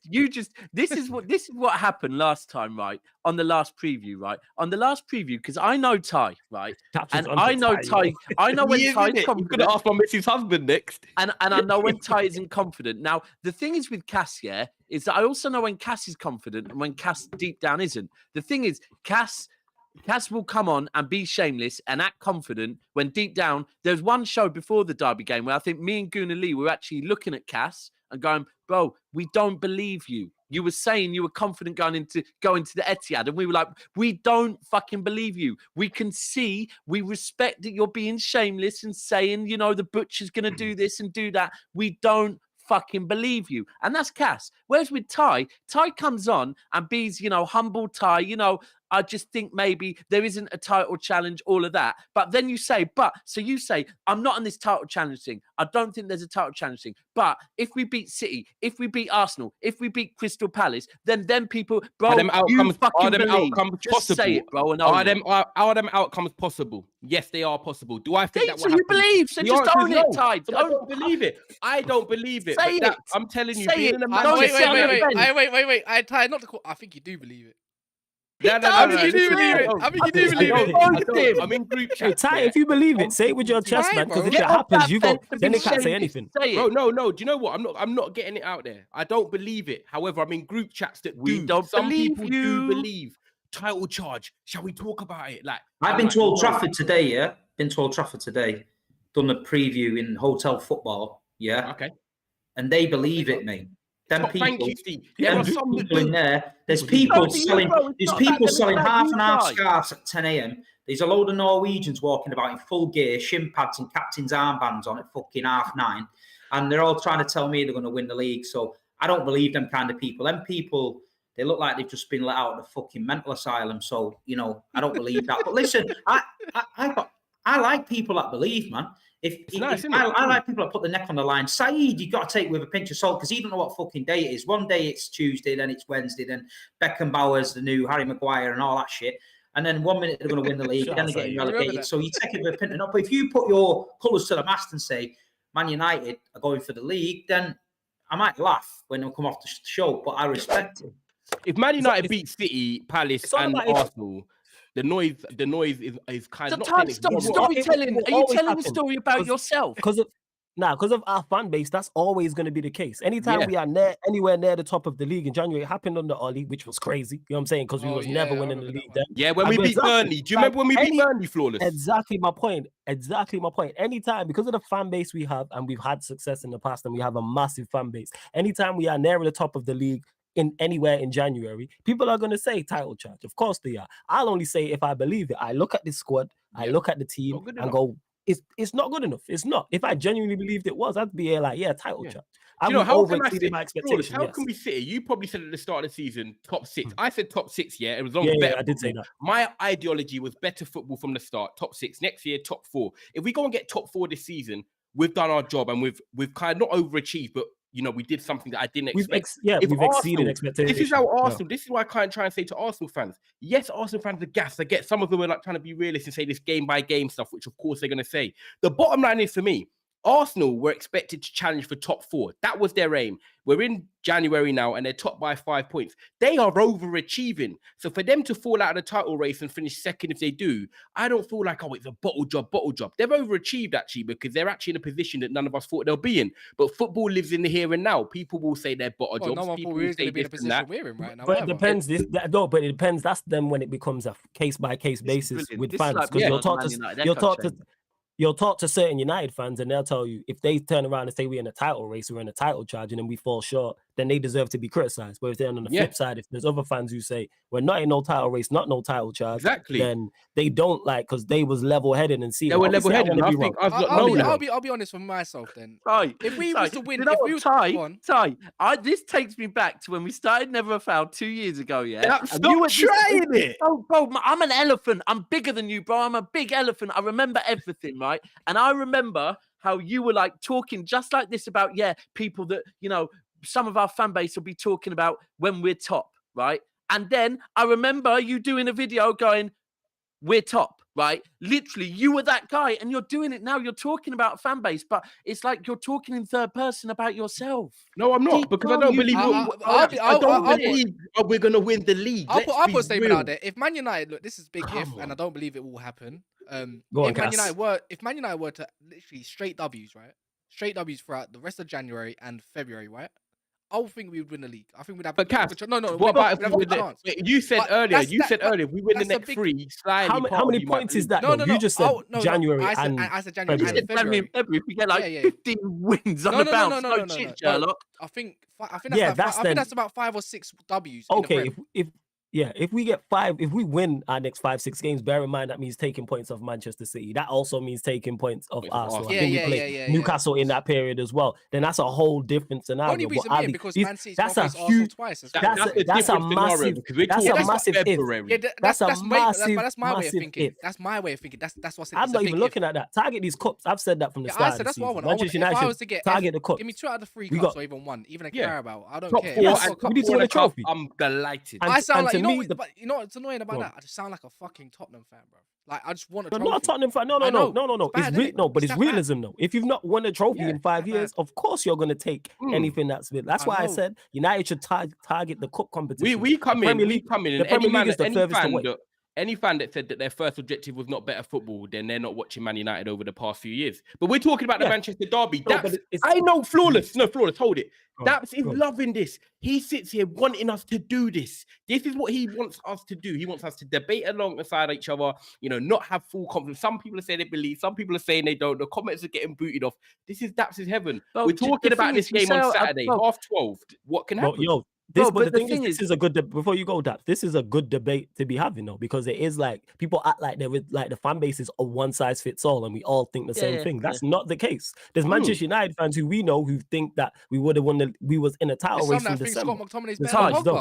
This is what happened last time, right? On the last preview, right? On the last preview, because I know Ty, right? And I know Ty. I know when Ty's confident. You're gonna ask my missus' husband next. And I know when Ty isn't confident. Now, the thing is with Cass, yeah, is that I also know when Cass is confident and when Cass deep down isn't. The thing is, Cass will come on and be shameless and act confident when deep down, there's one show before the Derby game where I think me and Guna Lee were actually looking at Cass and going, bro, we don't believe you. You were saying you were confident going into the Etihad, and we were like, we don't fucking believe you. We can see, we respect that you're being shameless and saying, the butcher's going to do this and do that. We don't fucking believe you. And that's Cass. Whereas with Ty comes on and be's, humble Ty, I just think maybe there isn't a title challenge, all of that. But then you say, I'm not on this title challenge thing. I don't think there's a title challenge thing. But if we beat City, if we beat Arsenal, if we beat Crystal Palace, then people, bro, you fucking believe. Just say it, bro. And are them outcomes possible? Yes, they are possible. Do I think that so you believe? So just own it, Ty. I don't believe it. I don't believe it. Say it. I'm telling you. Say it. Wait. I Ty, not the call. I think you do believe it. I think you do believe it. I'm in group chat. Hey, Ty, if you believe it, say it with your chest, man. Because if it happens, then they can't say anything. Bro, no. Do you know what? I'm not getting it out there. I don't believe it. However, I'm in group chats that some people do believe. Title charge. Shall we talk about it? Like, I've been to Old Trafford today. Yeah, been to Old Trafford today. Done the preview in Hotel Football. Yeah. Okay. And they believe it, mate. Thank you, Steve. People in there. There's people selling half and half scarves at 10 a.m. There's a load of Norwegians walking about in full gear, shin pads and captain's armbands on at fucking 9:30. And they're all trying to tell me they're going to win the league. So I don't believe them kind of people. Them people, they look like they've just been let out of the fucking mental asylum. So, you know, I don't believe that. But listen, I like people that believe, man. I like people that put the neck on the line. Saeed, you got to take with a pinch of salt because he don't know what fucking day it is. One day it's Tuesday, then it's Wednesday, then Beckenbauer's the new Harry Maguire and all that shit. And then 1 minute they're going to win the league, then they're getting relegated. So you take it with a pinch of salt. But if you put your colours to the mast and say Man United are going for the league, then I might laugh when they come off the show, but I respect it. If Man United beat City, Palace, and Arsenal, the noise is kind of not. Stop storytelling. Are you telling a story about yourself? Because of our fan base, that's always going to be the case. Anytime we are anywhere near the top of the league in January, it happened under Oli, which was crazy. You know what I'm saying? Because we was never winning the league then. Yeah, when we beat Burnley. Do you remember when we beat Burnley flawless? Exactly my point. Anytime, because of the fan base we have, and we've had success in the past, and we have a massive fan base. Anytime we are near the top of the league, in anywhere in January, people are going to say title charge. Of course they are. I'll only say if I believe it. I look at the squad, I look at the team and go, it's not good enough. It's not. If I genuinely believed it was, I'd be like, title charge. How can we sit here? You probably said at the start of the season, top 6. I said top 6, It was better. I did say that. My ideology was better football from the start, top 6. Next year, top 4. If we go and get top 4 this season, we've done our job and we've kind of not overachieved, but you know, we did something that I didn't expect. We've exceeded expectations. This is how Arsenal. This is why I can't try and say to Arsenal fans. Yes, Arsenal fans are gassed. I get some of them are like trying to be realistic and say this game by game stuff, which of course they're going to say. The bottom line is for me, Arsenal were expected to challenge for top 4. That was their aim. We're in January now and they're top by 5 points. They are overachieving. So for them to fall out of the title race and finish second if they do, I don't feel like, it's a bottle job. They've overachieved actually because they're actually in a position that none of us thought they'll be in. But football lives in the here and now. People will say they're bottle jobs. No one People thought we will were going to be in the position we're in right now. But it depends. But it depends. That's then when it becomes a case-by-case basis with fans. Because you'll talk to certain United fans and they'll tell you if they turn around and say we're in a title race, we're in a title charge, and then we fall short, then they deserve to be criticized. But if they're on the flip side, if there's other fans who say we're not in no title race, not no title charge, then they don't because they was level-headed and see. They were level-headed. I'll be honest with myself then. If we was to win, this takes me back to when we started Never a Foul 2 years ago. Stop trying it. Oh, bro, I'm an elephant. I'm bigger than you, bro. I'm a big elephant. I remember everything, right? And I remember how you were like talking just like this about, people that, some of our fan base will be talking about when we're top, right? And then I remember you doing a video going, we're top, right? Literally, you were that guy and you're doing it now. You're talking about a fan base, but it's like you're talking in third person about yourself. No, I'm not, because I don't believe we're going to win the league. I'll put a statement out there. If Man United, look, this is big and I don't believe it will happen. If Man United were to literally straight W's, right? Straight W's throughout the rest of January and February, right? I don't think we would win the league. I think we'd have. But Cass, what about if we win the chance? You said earlier. If we win the next 3, slightly. How many points is that? No. You just said January. I said January and February. If we get like 15 wins on the bounce, no shit, Sherlock. I think that's about 5 or 6 W's. Okay, if we get 5, if we win our next 5-6 games, bear in mind that means taking points off Manchester City. That also means taking points off Arsenal. I think we played Newcastle in that period as well. Then that's a whole different scenario. Only reason being because Man City's that's a huge twice. That's a massive if. That's my way of thinking. That's my way of thinking. That's what's. I'm not even looking at that. Target these cups. I've said that from the start. I said that's what I want. Manchester United if I was to get target the cup. Give me 2 out of the 3 cups or even 1, even a Carabao. I don't care. We need to win a trophy. I'm delighted. I sound like but you know what's annoying about that? I just sound like a fucking Tottenham fan, bro. Like I just want a trophy. I'm not a Tottenham fan. No. It's realism, though. If you've not won a trophy in 5 years, of course you're going to take anything that's with. That's why I said United should target the cup competition. We come in. The Premier League is the furthest away. Any fan that said that their first objective was not better football, then they're not watching Man United over the past few years. But we're talking about the Manchester derby. I know flawless. No, flawless. Hold it. Daps is loving this. He sits here wanting us to do this. This is what he wants us to do. He wants us to debate alongside each other, not have full confidence. Some people are saying they believe. Some people are saying they don't. The comments are getting booted off. This is Daps' heaven. We're talking about this game on Saturday, 12:30. What can happen? The thing is, this is a good before you go, Daps. This is a good debate to be having, though, because it is like people act like they're like the fan base is a one size fits all, and we all think the same thing. That's not the case. There's Manchester United fans who we know who think that we would have won we was in a title race in December.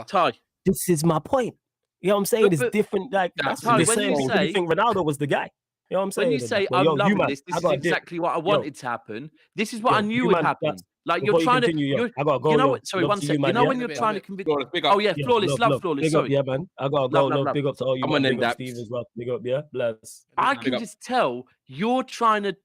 Ty. This is my point. You know what I'm saying? It's but different. Like that's Ty, the when you same. say- You think Ronaldo was the guy? You know what I'm saying? When you say Well, I'm loving man, this I is gotta dip. exactly what I wanted to happen. This is what I knew you would man, happen. that's- Like before you're trying to, continue, I gotta go. you know yo. what? Sorry, Love one to sec. you, You man, know yeah. when you're trying to convince. Flawless, big up. Oh yeah, Yeah, flawless, love flawless. Big up, Sorry, yeah, man. I gotta go. Love. Big up to all you, Come man. on then, Big up Daps. Steve as well. Big up, yeah. Bless. I Big can up. just tell you're trying to.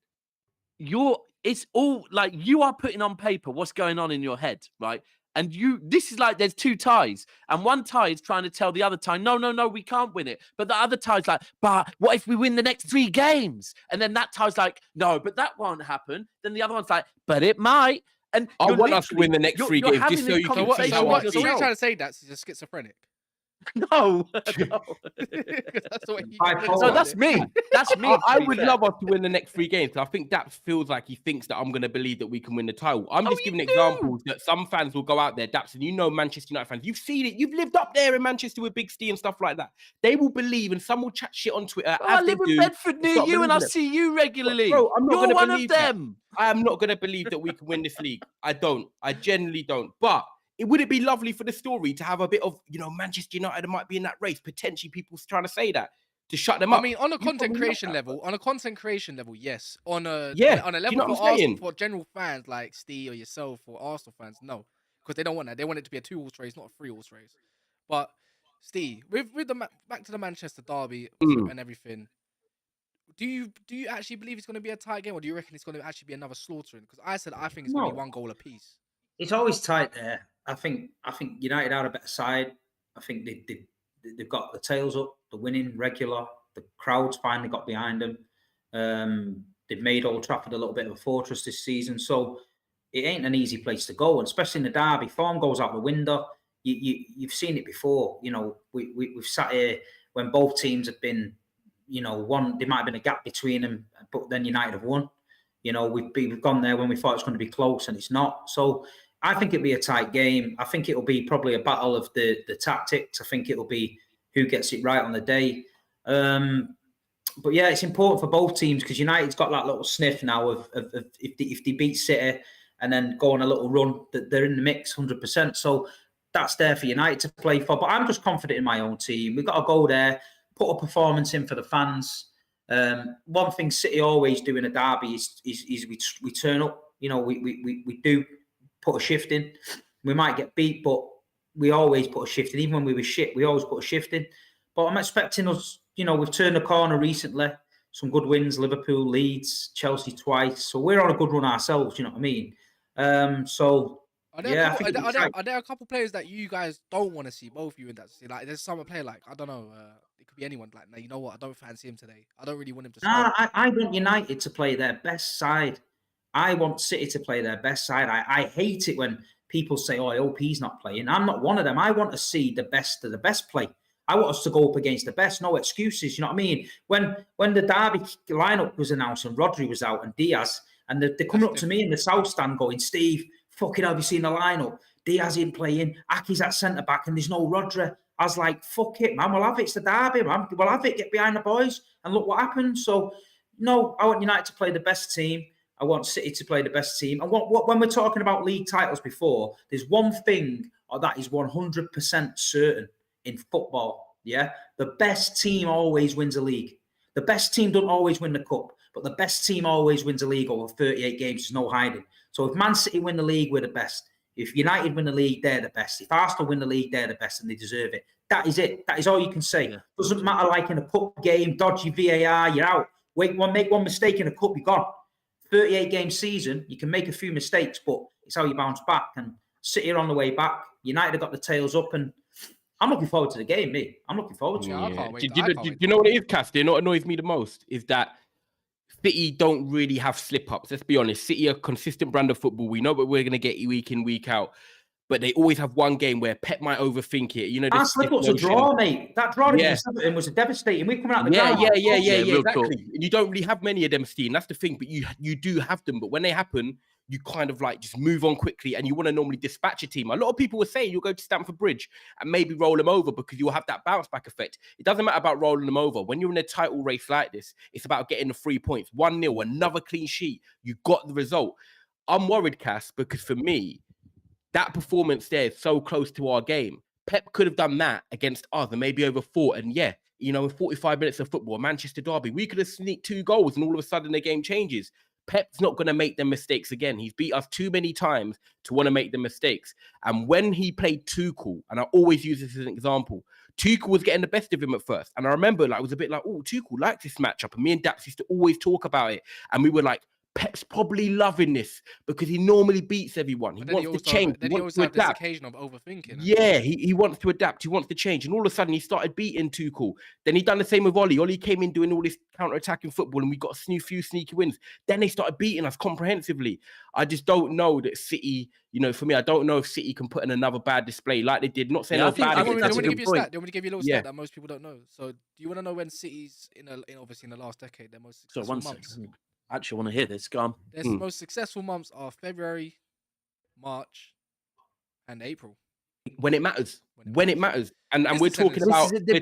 It's all like you are putting on paper what's going on in your head, right? And this is like there's two ties, and one tie is trying to tell the other tie, no, we can't win it. But the other tie's like, but what if we win the next 3 games? And then that tie's like, no, but that won't happen. Then the other one's like, but it might. And I want us to win the next 3 games just so you can So what are you yourself. trying to say? That's just schizophrenic. No. That's what Bipolar. So that's me. That's me. I would love us to win the next 3 games. I think Daps feels like he thinks that I'm going to believe that we can win the title. I'm just giving examples that some fans will go out there, Daps, and you know Manchester United fans, you've seen it. You've lived up there in Manchester with Big Steve and stuff like that. They will believe, and some will chat shit on Twitter. I live in Bedford near you, and I see you regularly. Bro, I'm not You're gonna one of believe that. them. I am not going to believe that we can win this league. I don't. I genuinely don't. But would it be lovely for the story to have a bit of, Manchester United might be in that race? Potentially people trying to say that to shut them up. I mean, on a content creation level, yes. On a Do level you know for what I'm saying? for general fans like Steve or yourself or Arsenal fans, no, because they don't want that. They want it to be a 2-horse race, not a 3-horse race. But Steve, with the back to the Manchester derby and everything, do you actually believe it's going to be a tight game, or do you reckon it's going to actually be another slaughtering? Because I think it's going to be 1 goal apiece. It's always tight there. I think United are a better side. I think they've got the tails up. They're winning regular. The crowd's finally got behind them. They've made Old Trafford a little bit of a fortress this season. So it ain't an easy place to go, and especially in the derby, form goes out the window. You've seen it before. We've sat here when both teams have been, one. There might have been a gap between them, but then United have won. We've gone there when we thought it was going to be close, and it's not. So I think it'll be a tight game. I think it'll be probably a battle of the tactics. I think it'll be who gets it right on the day. But yeah, it's important for both teams because United's got that little sniff now of if they beat City and then go on a little run, that they're in the mix 100%. So that's there for United to play for. But I'm just confident in my own team. We've got to go there, put a performance in for the fans. One thing City always do in a derby is we turn up. We do put a shift in. We might get beat, but we always put a shift in. Even when we were shit, we always put a shift in. But I'm expecting us, we've turned the corner recently. Some good wins, Liverpool, Leeds, Chelsea twice. So we're on a good run ourselves, you know what I mean? Are there a couple players that you guys don't want to see, both of you in that? Like, there's some player like, I don't know, it could be anyone. Like, you know what? I don't fancy him today. I don't really want him to start. I want United to play their best side. I want City to play their best side. I hate it when people say, oh, I hope he's not playing. I'm not one of them. I want to see the best of the best play. I want us to go up against the best. No excuses. You know what I mean? When the derby lineup was announced and Rodri was out and Diaz, and they're coming up to me in the South Stand going, Steve, fucking have you seen the lineup? Diaz ain't playing. Aki's at centre-back and there's no Rodri. I was like, fuck it, man. We'll have it. It's the derby, man. We'll have it. Get behind the boys. And look what happened. So, no, I want United to play the best team. I want City to play the best team. And when we're talking about league titles before, there's one thing that is 100% certain in football, yeah? The best team always wins a league. The best team don't always win the cup, but the best team always wins a league over 38 games. There's no hiding. So if Man City win the league, we're the best. If United win the league, they're the best. If Arsenal win the league, they're the best and they deserve it. That is it. That is all you can say. Yeah. Doesn't matter like in a cup game, dodgy VAR, you're out. Make one mistake in a cup, you're gone. 38-game season, you can make a few mistakes, but it's how you bounce back. And City are on the way back. United have got the tails up, and I'm looking forward to the game, me. I'm looking forward to it. I can't wait. Do you know what it is, Cass? You know what annoys me the most is that City don't really have slip-ups. Let's be honest. City are a consistent brand of football. We know what we're going to get week in, week out. But they always have one game where Pep might overthink it. Our slip-up's a draw, mate. That draw against Everton was devastating. We're coming out the ground. Yeah, exactly. And you don't really have many of them, Steve. That's the thing. But you do have them. But when they happen, you kind of like just move on quickly and you want to normally dispatch a team. A lot of people were saying you'll go to Stamford Bridge and maybe roll them over because you'll have that bounce back effect. It doesn't matter about rolling them over. When you're in a title race like this, it's about getting the 3 points. 1-0, another clean sheet. You got the result. I'm worried, Cass, because for me, that performance there is so close to our game. Pep could have done that against us and maybe overthought. And yeah, you know, in 45 minutes of football, Manchester Derby, we could have sneaked 2 goals and all of a sudden the game changes. Pep's not going to make them mistakes again. He's beat us too many times to want to make the mistakes. And when he played Tuchel, and I always use this as an example, Tuchel was getting the best of him at first. And I remember like, it was a bit like, oh, Tuchel likes this matchup. And me and Daps used to always talk about it. And we were like, Pep's probably loving this because he normally beats everyone. He wants to change. Then he also had this occasion of overthinking. Yeah, he wants to adapt. He wants to change. And all of a sudden, he started beating Tuchel. Then he done the same with Ollie. Ollie came in doing all this counter-attacking football, and we got a few sneaky wins. Then they started beating us comprehensively. I just don't know that City, you know, for me, I don't know if City can put in another bad display like they did. Not saying I bad. want to give you a stat. They want to give you a little stat that most people don't know. So, do you want to know when City's obviously in the last decade their most successful months? I actually want to hear this. Go on. Their most successful months are February, March, and April. When it matters. When it matters. And we're talking about coming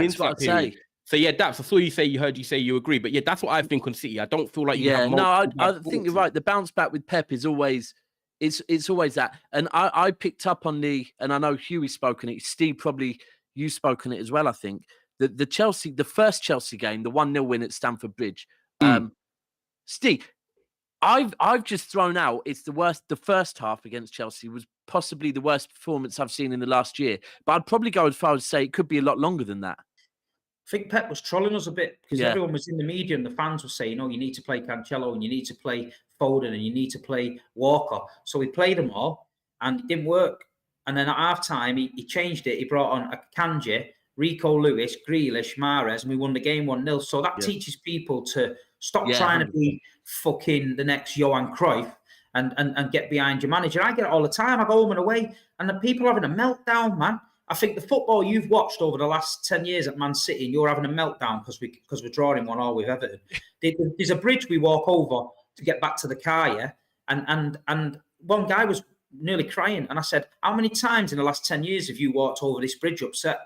into that period. So yeah, Daps, I saw you heard you say you agree. But yeah, that's what I think on City. I don't feel like I think you're right. The bounce back with Pep is always it's always that. And I picked up on and I know Hughie spoke on it. Steve, probably you spoke on it as well, I think. The first Chelsea game, the 1-0 win at Stamford Bridge. Steve, I've just thrown out it's the worst. The first half against Chelsea was possibly the worst performance I've seen in the last year. But I'd probably go as far as say it could be a lot longer than that. I think Pep was trolling us a bit because everyone was in the media and the fans were saying, "Oh, you need to play Cancelo and you need to play Foden and you need to play Walker." So we played them all and it didn't work. And then at half time, he changed it. He brought on a Kanji, Rico Lewis, Grealish, Mahrez, and we won the game 1-0. So that teaches people to stop trying to be fucking the next Johan Cruyff and get behind your manager. I get it all the time. I go home and away, and the people are having a meltdown, man. I think the football you've watched over the last 10 years at Man City, and you're having a meltdown because we're drawing 1-1 with Everton. There's a bridge we walk over to get back to the car, yeah? And one guy was nearly crying, and I said, "How many times in the last 10 years have you walked over this bridge upset?"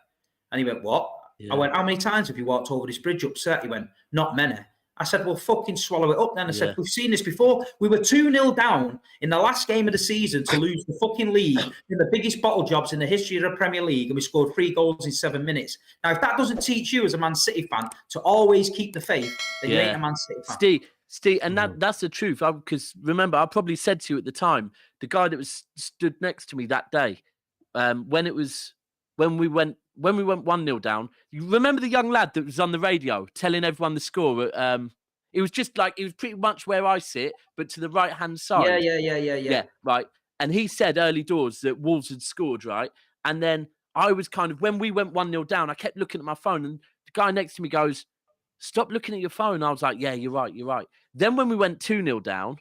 And he went, "What?" Yeah. I went, "How many times have you walked over this bridge upset?" He went, "Not many." I said, "Well, fucking swallow it up then." I said, "We've seen this before. We were 2-0 down in the last game of the season to lose the fucking league in the biggest bottle jobs in the history of the Premier League, and we scored 3 goals in 7 minutes. Now, if that doesn't teach you as a Man City fan to always keep the faith, then you ain't a Man City fan." Steve, and that's the truth. Because remember, I probably said to you at the time, the guy that was stood next to me that day, when we went 1-0 down. You remember the young lad that was on the radio telling everyone the score? It was just like, it was pretty much where I sit, but to the right-hand side. Yeah, right. And he said early doors that Wolves had scored, right? And then I was kind of, when we went 1-0 down, I kept looking at my phone, and the guy next to me goes, "Stop looking at your phone." I was like, "Yeah, you're right. Then when we went 2-0 down,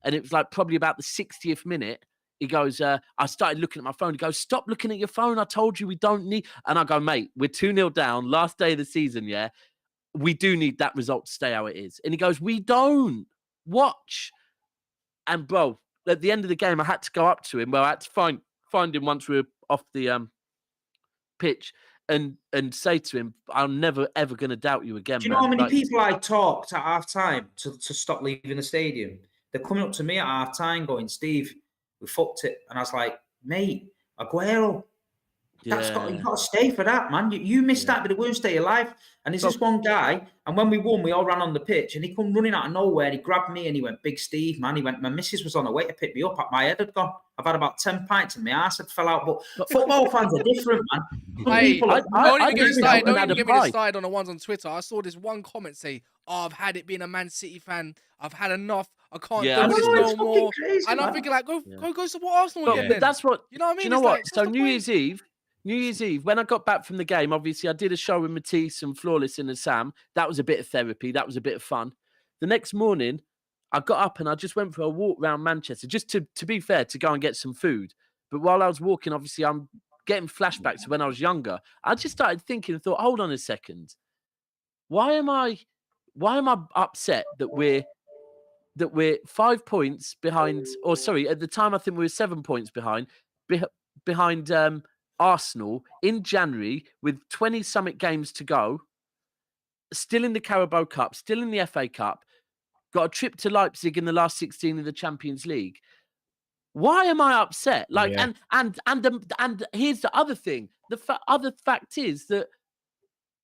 and it was like probably about the 60th minute, he goes, I started looking at my phone. He goes, "Stop looking at your phone. I told you we don't need." And I go, "Mate, we're 2-0 down, last day of the season, yeah? We do need that result to stay how it is." And he goes, "We don't. Watch." And bro, at the end of the game, I had to go up to him. Well, I had to find him once we were off the pitch and say to him, "I'm never, ever going to doubt you again." Do you know how many people I talked at half time to stop leaving the stadium? They're coming up to me at half time going, "Steve, we fucked it." And I was like, "Mate, Aguero, you've got to stay for that, man. You missed that, but it won't stay alive." And there's this one guy, and when we won, we all ran on the pitch, and he come running out of nowhere, and he grabbed me, and he went, "Big Steve, man." He went, "My missus was on the way to pick me up. My head had gone. I've had about 10 pints, and my arse had fell out." But football fans are different, man. Don't even get me started on the ones on Twitter. I saw this one comment say, "Oh, I've had it being a Man City fan. I've had enough. I can't do this no more." Crazy, and I'm thinking, like, go support Arsenal again. Then. That's what, you know what I mean? Do you know what? So New Year's Eve, when I got back from the game, obviously I did a show with Matisse and Flawless and Sam. That was a bit of therapy. That was a bit of fun. The next morning, I got up and I just went for a walk around Manchester, just to be fair, to go and get some food. But while I was walking, obviously I'm getting flashbacks to when I was younger. I just started thinking and thought, hold on a second. Why am I upset that we're 5 points behind, or sorry, at the time I think we were 7 points behind Arsenal in January with 20-something games to go, still in the Carabao Cup, still in the FA Cup, got a trip to Leipzig in the last 16 of the Champions League. Why am I upset? Like, and here's the other thing. The other fact is that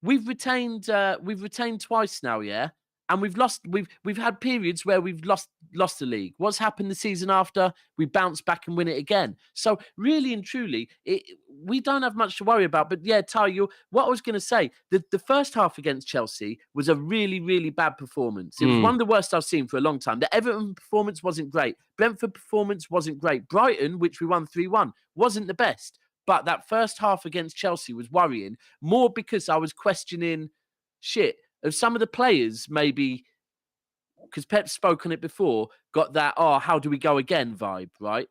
we've retained twice now, yeah, and we've lost. We've had periods where we've lost the league. What's happened the season after? We bounce back and win it again. So really and truly, we don't have much to worry about. But yeah, Ty, what I was going to say, the first half against Chelsea was a really, really bad performance. It was one of the worst I've seen for a long time. The Everton performance wasn't great. Brentford performance wasn't great. Brighton, which we won 3-1, wasn't the best. But that first half against Chelsea was worrying, more because I was questioning of some of the players, maybe because Pep's spoken it before, got that, how do we go again vibe, right?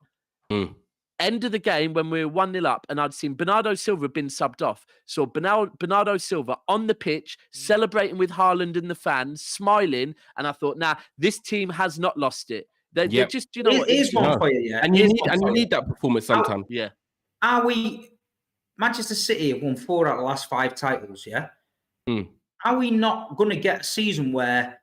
End of the game when we were 1-0 up and I'd seen Bernardo Silva been subbed off. So Bernardo Silva on the pitch, celebrating with Haaland and the fans, smiling. And I thought, this team has not lost it. They're just, Here's one for you, yeah. And you need that performance sometimes. Yeah. Are we... Manchester City have won 4 out of the last 5 titles, yeah? Are we not going to get a season where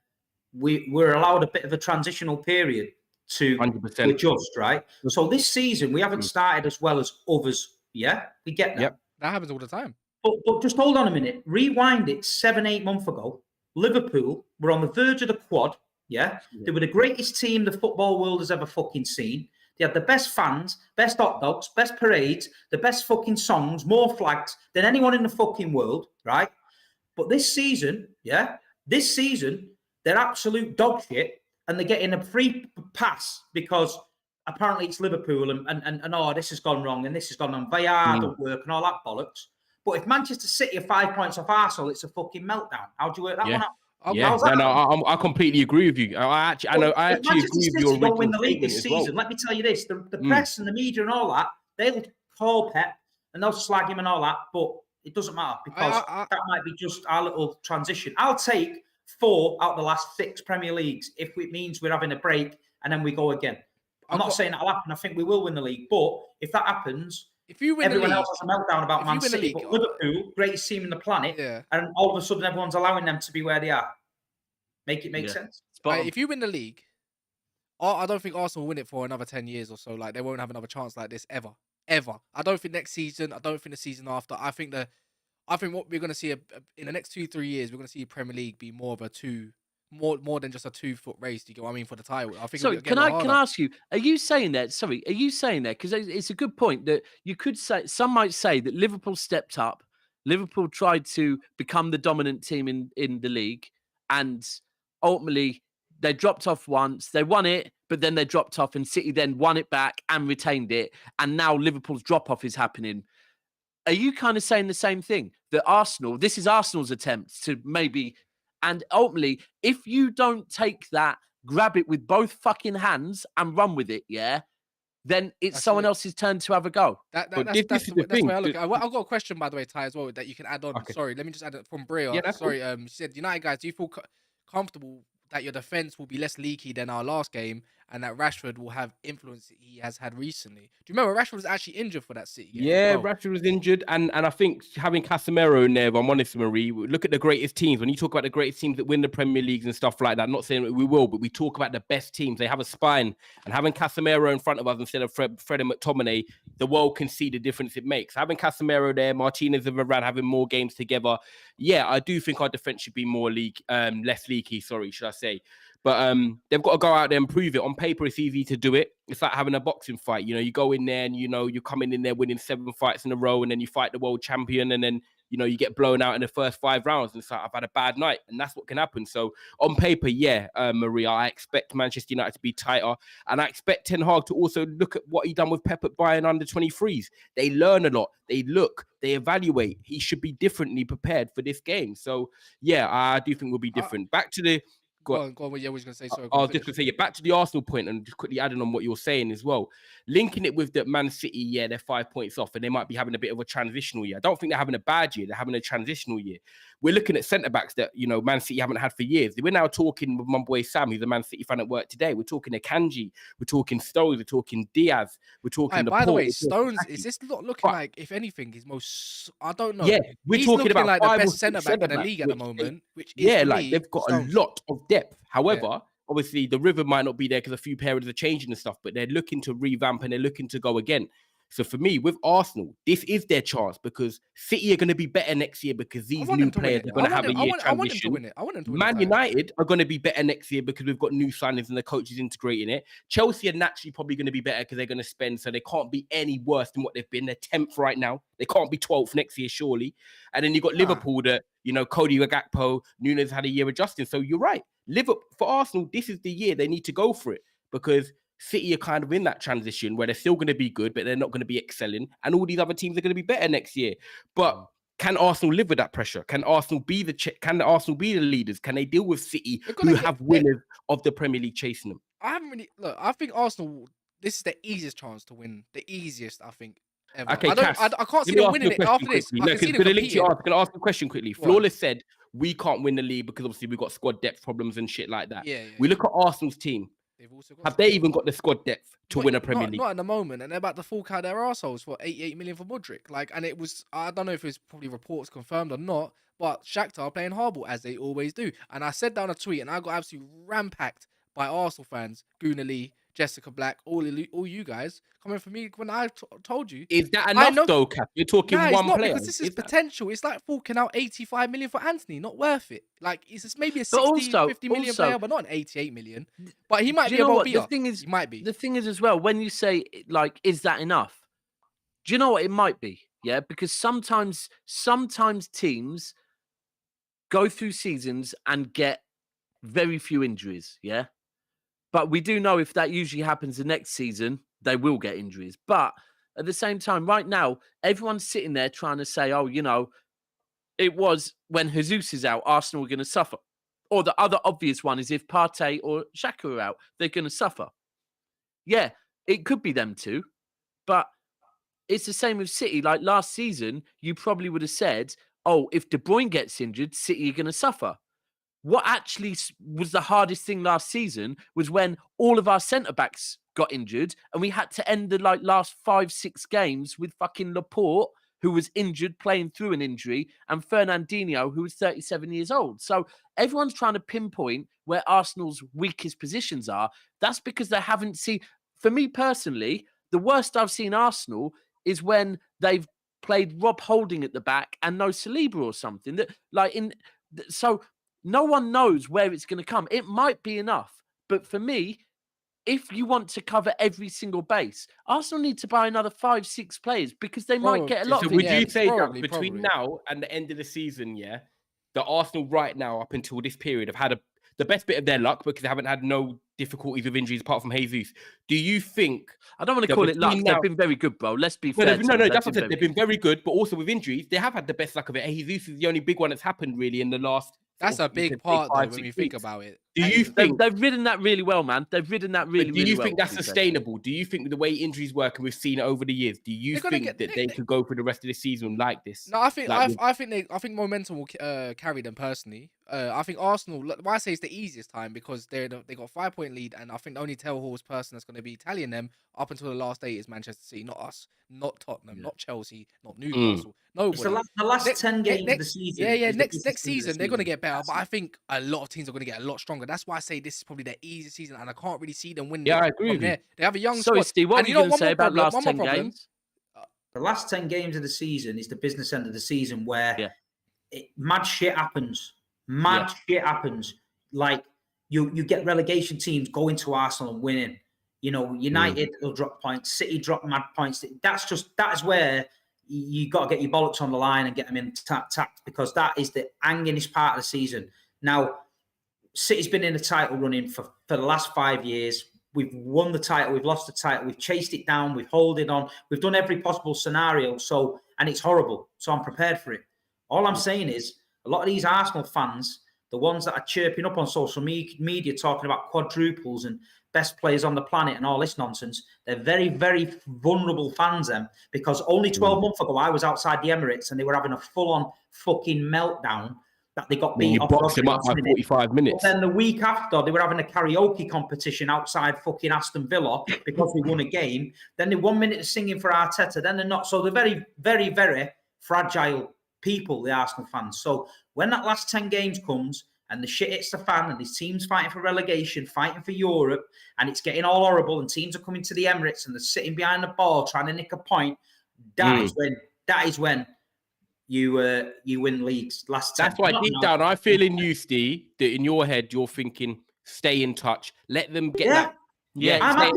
we're allowed a bit of a transitional period to 100%. adjust, right? So this season, we haven't started as well as others, yeah? We get that. Yep. That happens all the time. But just hold on a minute. Rewind it 7-8 months ago. Liverpool were on the verge of the quad, yeah? They were the greatest team the football world has ever fucking seen. They had the best fans, best hot dogs, best parades, the best fucking songs, more flags than anyone in the fucking world, right? But this season, they're absolute dog shit and they're getting a free pass because apparently it's Liverpool and this has gone wrong and this has gone wrong. VAR don't work and all that bollocks. But if Manchester City are 5 points off Arsenal, it's a fucking meltdown. How do you work that one out? I completely agree with you. I actually agree with your don't win the league this season. Let me tell you this: the press and the media and all that, they'll call Pep and they'll slag him and all that, but it doesn't matter because that might be just our little transition. I'll take 4 out of the last 6 Premier Leagues if it means we're having a break and then we go again. I'm not saying that'll happen. I think we will win the league, but if that happens, if you win everyone the league, else has a meltdown about Man City, but Liverpool, greatest team in the planet, and all of a sudden everyone's allowing them to be where they are. Make it make sense. If you win the league, I don't think Arsenal will win it for another 10 years or so. Like they won't have another chance like this ever. I don't think next season. I don't think the season after. I think what we're going to see in the next 2-3 years, we're going to see Premier League be more of a more than just a 2-foot race. Do you get what I mean for the title? I think. Sorry, can I ask you? Are you saying that? Sorry, are you saying that? Because it's a good point that you could say. Some might say that Liverpool stepped up. Liverpool tried to become the dominant team in the league, and ultimately they dropped off once. They won it, but then they dropped off, and City then won it back and retained it. And now Liverpool's drop off is happening. Are you kind of saying the same thing? That this is Arsenal's attempt to maybe. And ultimately, if you don't take that, grab it with both fucking hands and run with it, then it's someone else's turn to have a go. That's the way I look at it. I've got a question, by the way, Ty, as well, that you can add on. Okay. Sorry, let me just add it from Brea. Yeah, sorry, she said, United guys, do you feel comfortable that your defense will be less leaky than our last game and that Rashford will have influence he has had recently? Do you remember Rashford was actually injured for that City game? Yeah, Rashford was injured. And I think having Casemiro in there, if I'm honest, Marie, look at the greatest teams. When you talk about the greatest teams that win the Premier Leagues and stuff like that, I'm not saying that we will, but we talk about the best teams. They have a spine. And having Casemiro in front of us instead of Fred and McTominay, the world can see the difference it makes. Having Casemiro there, Martinez and Varane having more games together. Yeah, I do think our defense should be more less leaky, should I say. But they've got to go out there and prove it. On paper, it's easy to do it. It's like having a boxing fight. You go in there and, you're coming in there winning 7 fights in a row and then you fight the world champion and then, you get blown out in the first 5 rounds. And it's like, I've had a bad night. And that's what can happen. So on paper, Maria, I expect Manchester United to be tighter. And I expect Ten Hag to also look at what he done with Pep at Bayern under 23s. They learn a lot. They look, they evaluate. He should be differently prepared for this game. So, I do think we'll be different. Back to the... Go on. What you was going to say? Sorry, I was just going to say, back to the Arsenal point and just quickly adding on what you were saying as well. Linking it with the Man City, they're 5 points off and they might be having a bit of a transitional year. I don't think they're having a bad year. They're having a transitional year. We're looking at centre-backs that, Man City haven't had for years. We're now talking with my boy Sam, who's a Man City fan at work today. We're talking Akanji. We're talking Stones. We're talking Diaz. We're talking By the way, Stones, is this not looking like, if anything, his most... I don't know. Yeah, we're talking about like the best centre-back in the league at the moment. Which is they've got Stones. A lot of depth. However, obviously the rhythm might not be there because a few periods are changing and stuff, but they're looking to revamp and they're looking to go again. So for me, with Arsenal, this is their chance because City are going to be better next year because these new players are going to have a year transition. I want them to win it. Man United are going to be better next year because we've got new signings and the coach is integrating it. Chelsea are naturally probably going to be better because they're going to spend, so they can't be any worse than what they've been. They're 10th right now. They can't be 12th next year, surely. And then you've got Liverpool that, you know, Cody Gakpo, Nunes had a year adjusting. So you're right. Liverpool, for Arsenal, this is the year they need to go for it because City are kind of in that transition where they're still going to be good, but they're not going to be excelling. And all these other teams are going to be better next year. But can Arsenal live with that pressure? Can Arsenal be the leaders? Can they deal with City who have winners of the Premier League chasing them? I think Arsenal, this is the easiest chance to win. The easiest, I think, ever. Okay, I can't see them winning it after this. I can see them competing. I'm going to ask a question quickly. Flawless said, we can't win the league because obviously we've got squad depth problems and shit like that. We look at Arsenal's team. Have they even got the squad depth to win a Premier League? Not at the moment, and they're about to fork out their arseholes for 88 million for Mudryk. And it was, I don't know if it's probably reports confirmed or not, but Shakhtar are playing hardball as they always do. And I said down a tweet, and I got absolutely rampacked by Arsenal fans, Guna Lee, Jessica Black, all you guys coming for me when I told you. Is that enough though, Cap? You're talking one player. Because this is potential. It's like forking out 85 million for Anthony. Not worth it. Like, it's just maybe a 50 million player, but not an 88 million. But he might be a ball beater. He might be. The thing is as well, when you say, like, is that enough? Do you know what it might be? Yeah, because sometimes teams go through seasons and get very few injuries, yeah? But we do know if that usually happens the next season, they will get injuries. But at the same time, right now, everyone's sitting there trying to say, oh, you know, it was when Jesus is out, Arsenal are going to suffer. Or the other obvious one is if Partey or Xhaka are out, they're going to suffer. Yeah, it could be them too. But it's the same with City. Like last season, you probably would have said, oh, if De Bruyne gets injured, City are going to suffer. What actually was the hardest thing last season was when all of our centre-backs got injured and we had to end the last 5-6 games with fucking Laporte, who was injured, playing through an injury, and Fernandinho, who was 37 years old. So everyone's trying to pinpoint where Arsenal's weakest positions are. That's because they haven't seen... For me personally, the worst I've seen Arsenal is when they've played Rob Holding at the back and no Saliba or something. So... no one knows where it's going to come. It might be enough. But for me, if you want to cover every single base, Arsenal need to buy another 5-6 players because they might get a lot of it. Would you say that between now and the end of the season, the Arsenal right now up until this period have had the best bit of their luck because they haven't had no difficulties with injuries apart from Jesus. Do you think... I don't want to call it luck. They've been very good, bro. Let's be fair. No, that's what I said. They've been very good, but also with injuries, they have had the best luck of it. Jesus is the only big one that's happened really in the last... That's a big part, though, when you think about it. Do you think they've ridden that really well, man? They've ridden that really, really well. Do you think that's sustainable? Do you think with the way injuries work and we've seen it over the years, do you think that they could go for the rest of the season like this? No, I think momentum will carry them personally. I think Arsenal. Why I say it's the easiest time because they got a 5-point lead, and I think the only tail-horse person that's going to be tallying them up until the last day is Manchester City, not us, not Tottenham, not Chelsea, not Newcastle. Nobody. So the last 10 games of the season. Next season they're going to get better, but I think a lot of teams are going to get a lot stronger. That's why I say this is probably their easiest season, and I can't really see them winning. Yeah, I agree with you. They have a young squad. Sorry, Steve, what are you going to say about last 10 games? The last 10 games of the season is the business end of the season where mad shit happens. Shit happens. Like you get relegation teams going to Arsenal and winning. You know, United will drop points, City drop mad points. That is where you got to get your bollocks on the line and get them in tact because that is the hangingest part of the season. Now, City's been in the title running for the last 5 years. We've won the title, we've lost the title, we've chased it down, we've held it on, we've done every possible scenario. And it's horrible. So I'm prepared for it. All I'm saying is a lot of these Arsenal fans, the ones that are chirping up on social media talking about quadruples and best players on the planet and all this nonsense, they're very, very vulnerable fans then, because only 12 months ago I was outside the Emirates and they were having a full-on fucking meltdown that they got beat off. You boxed him up by 45 minutes. But then the week after, they were having a karaoke competition outside fucking Aston Villa because we won a game. Then they're 1 minute singing for Arteta, then they're not. So they're very, very, very fragile people, the Arsenal fans. So when that last 10 games comes and the shit hits the fan, and these teams fighting for relegation, fighting for Europe, and it's getting all horrible, and teams are coming to the Emirates and they're sitting behind the ball trying to nick a point, that is when you win leagues. That's why deep down I feel in you, Steve, that in your head you're thinking, stay in touch, let them get that. Yeah, I'm happy.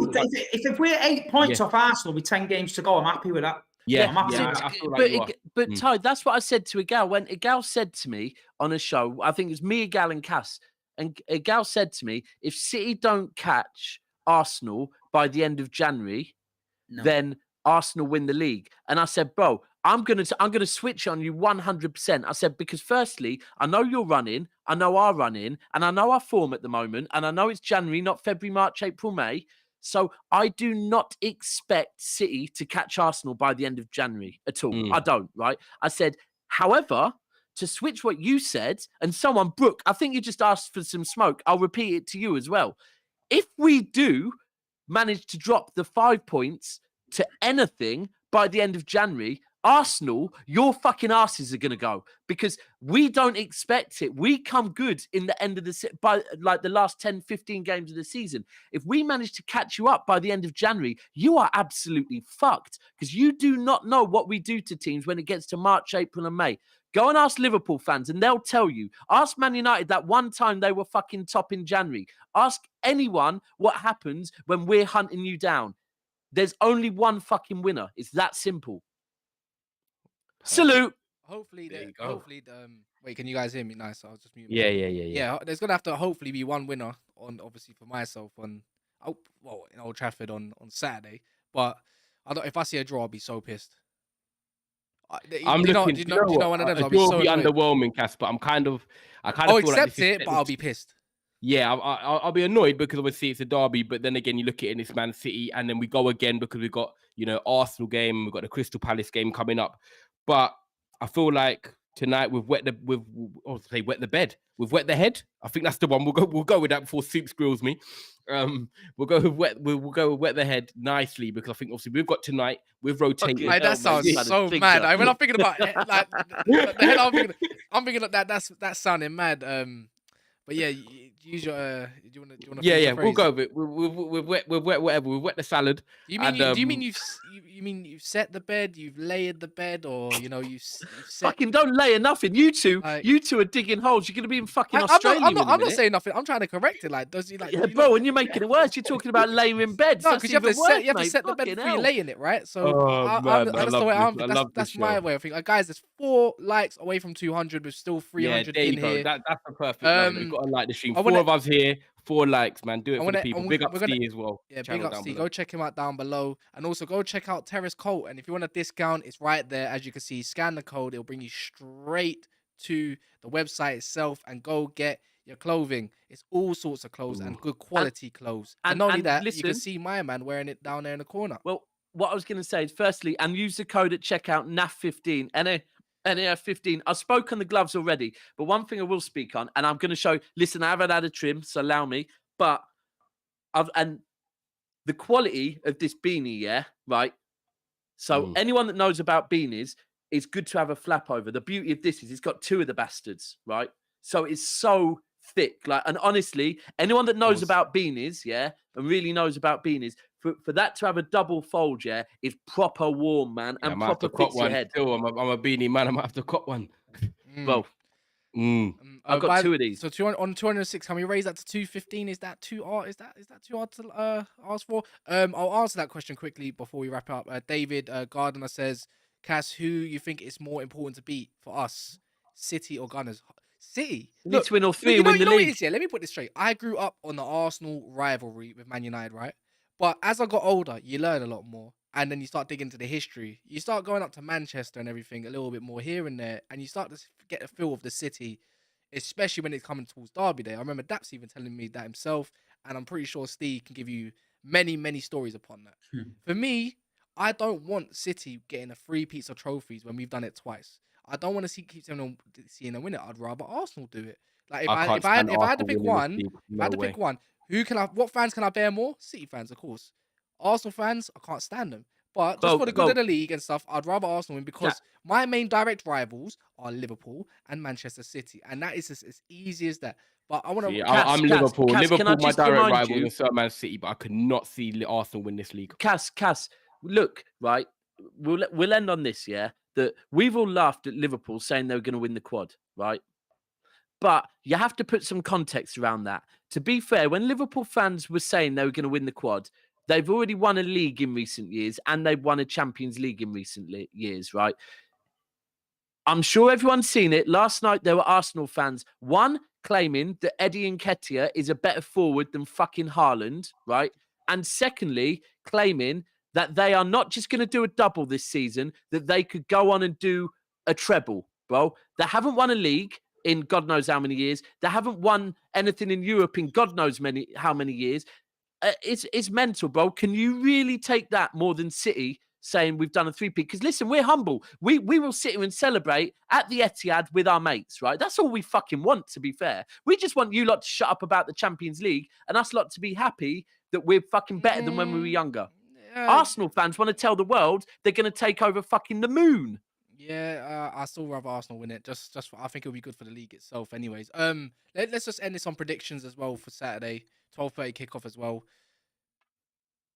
If we're 8 points off Arsenal with 10 games to go, I'm happy with that. Yeah, I'm happy with that. I feel like but Ty, that's what I said to Igal when Igal said to me on a show. I think it was me, Igal, and Cass, and Igal said to me, if City don't catch Arsenal by the end of January, then Arsenal win the league. And I said, bro, I'm gonna switch on you 100%. I said, because firstly, I know you're running, I know our running, and I know our form at the moment, and I know it's January, not February, March, April, May. So I do not expect City to catch Arsenal by the end of January at all. I don't, right? I said, however, to switch what you said, and someone, Brooke, I think you just asked for some smoke. I'll repeat it to you as well. If we do manage to drop the 5 points to anything by the end of January, Arsenal, your fucking asses are going to go, because we don't expect it. We come good in the end of by like the last 10, 15 games of the season. If we manage to catch you up by the end of January, you are absolutely fucked, because you do not know what we do to teams when it gets to March, April and May. Go and ask Liverpool fans and they'll tell you. Ask Man United that one time they were fucking top in January. Ask anyone what happens when we're hunting you down. There's only one fucking winner. It's that simple. Salute. Hopefully, wait, can you guys hear me? Nice. I was just muting. Yeah. There's gonna have to hopefully be one winner on, obviously for myself in Old Trafford on Saturday. But if I see a draw, I'll be so pissed. I'm looking. You know one of them? I'll be so underwhelming, Cass. But I kind of. I'll accept it, but I'll be pissed. Yeah, I'll be annoyed because obviously it's a derby, but then again, you look at it in this Man City, and then we go again because we've got, Arsenal game, we've got the Crystal Palace game coming up. But I feel like tonight we've wet the bed. We've wet the head. I think that's the one. We'll go with that before Soups grills me. We'll go with wet the head nicely, because I think obviously we've got tonight. We've rotated. That sounds so mad. When I'm thinking about it, like the head, I'm thinking that's sounding mad. But yeah, use your. Do you want to? Yeah. We'll go with it. We've wet whatever. We've wet the salad. Do you mean you've set the bed? You've layered the bed, or you've set... Fucking don't layer nothing. You two are digging holes. You're gonna be in fucking Australia. I'm not saying nothing. I'm trying to correct it. Like, does he like? Yeah, bro, and you're making it worse. You're talking about layering beds. No, because you have to set the bed before you're laying it, right? So that's my way of thinking. Like, guys, there's 4 likes away from 200. We're still 300 in here. That's the perfect number. You've got to like the stream. 4 of us here. 4 likes, man. Do it for the people. Big up Steve as well. Yeah, big up Steve. Go check him out down below. And also go check out Terrace Colt. And if you want a discount, it's right there. As you can see, scan the code. It'll bring you straight to the website itself and go get your clothing. It's all sorts of clothes and good quality clothes. And not only that, you can see my man wearing it down there in the corner. Well, what I was going to say is, firstly, and use the code at checkout, NAF15. NAF15. I spoke on the gloves already, but one thing I will speak on, and I'm going to show. Listen, I haven't had a trim, so allow me. But and the quality of this beanie, yeah, right. So anyone that knows about beanies, it's good to have a flap over. The beauty of this is it's got 2 of the bastards, right? So it's so thick, like, and honestly, anyone that knows about beanies, yeah, and really knows about beanies. For that to have a double fold, yeah, is proper warm, man, and proper fits your head. Still, I'm a beanie man. I might have to cop one. Well, I've got 2 of these. So 206. Can we raise that to 215? Is that too hard? Is that too hard to ask for? I'll answer that question quickly before we wrap up. David Gardner says, "Cass, who you think is more important to beat for us, City or Gunners?" City. Need to win all 3 and win the league. Let me put this straight. I grew up on the Arsenal rivalry with Man United, right? But as I got older, you learn a lot more. And then you start digging into the history. You start going up to Manchester and everything a little bit more here and there. And you start to get a feel of the city, especially when it's coming towards Derby Day. I remember Daps even telling me that himself. And I'm pretty sure Steve can give you many, many stories upon that. For me, I don't want City getting a 3 piece of trophies when we've done it twice. I don't want to keep seeing them win it. I'd rather Arsenal do it. Like if I had to pick one, what fans can I bear more? City fans, of course. Arsenal fans, I can't stand them. But just for the good of the league and stuff, I'd rather Arsenal win because my main direct rivals are Liverpool and Manchester City, and that is as easy as that. But I want to. I'm Liverpool. Liverpool, my direct rival, you, and so Man City, but I could not see Arsenal win this league. Cass, look, right. We'll end on this, yeah. That we've all laughed at Liverpool saying they were going to win the quad, right? But you have to put some context around that. To be fair, when Liverpool fans were saying they were going to win the quad, they've already won a league in recent years and they've won a Champions League in recent years, right? I'm sure everyone's seen it. Last night, there were Arsenal fans, one, claiming that Eddie Nketiah is a better forward than fucking Haaland, right? And secondly, claiming that they are not just going to do a double this season, that they could go on and do a treble, bro. They haven't won a league in God knows how many years. They haven't won anything in Europe in God knows how many years. It's mental, bro. Can you really take that more than City saying we've done a three-peat? Because listen, we're humble. We will sit here and celebrate at the Etihad with our mates, right? That's all we fucking want, to be fair. We just want you lot to shut up about the Champions League and us lot to be happy that we're fucking better than when we were younger. Arsenal fans want to tell the world they're going to take over fucking the moon. Yeah, I still rather Arsenal win it. Just I think it'll be good for the league itself. Anyways, let's just end this on predictions as well for Saturday, 12:30 kickoff as well.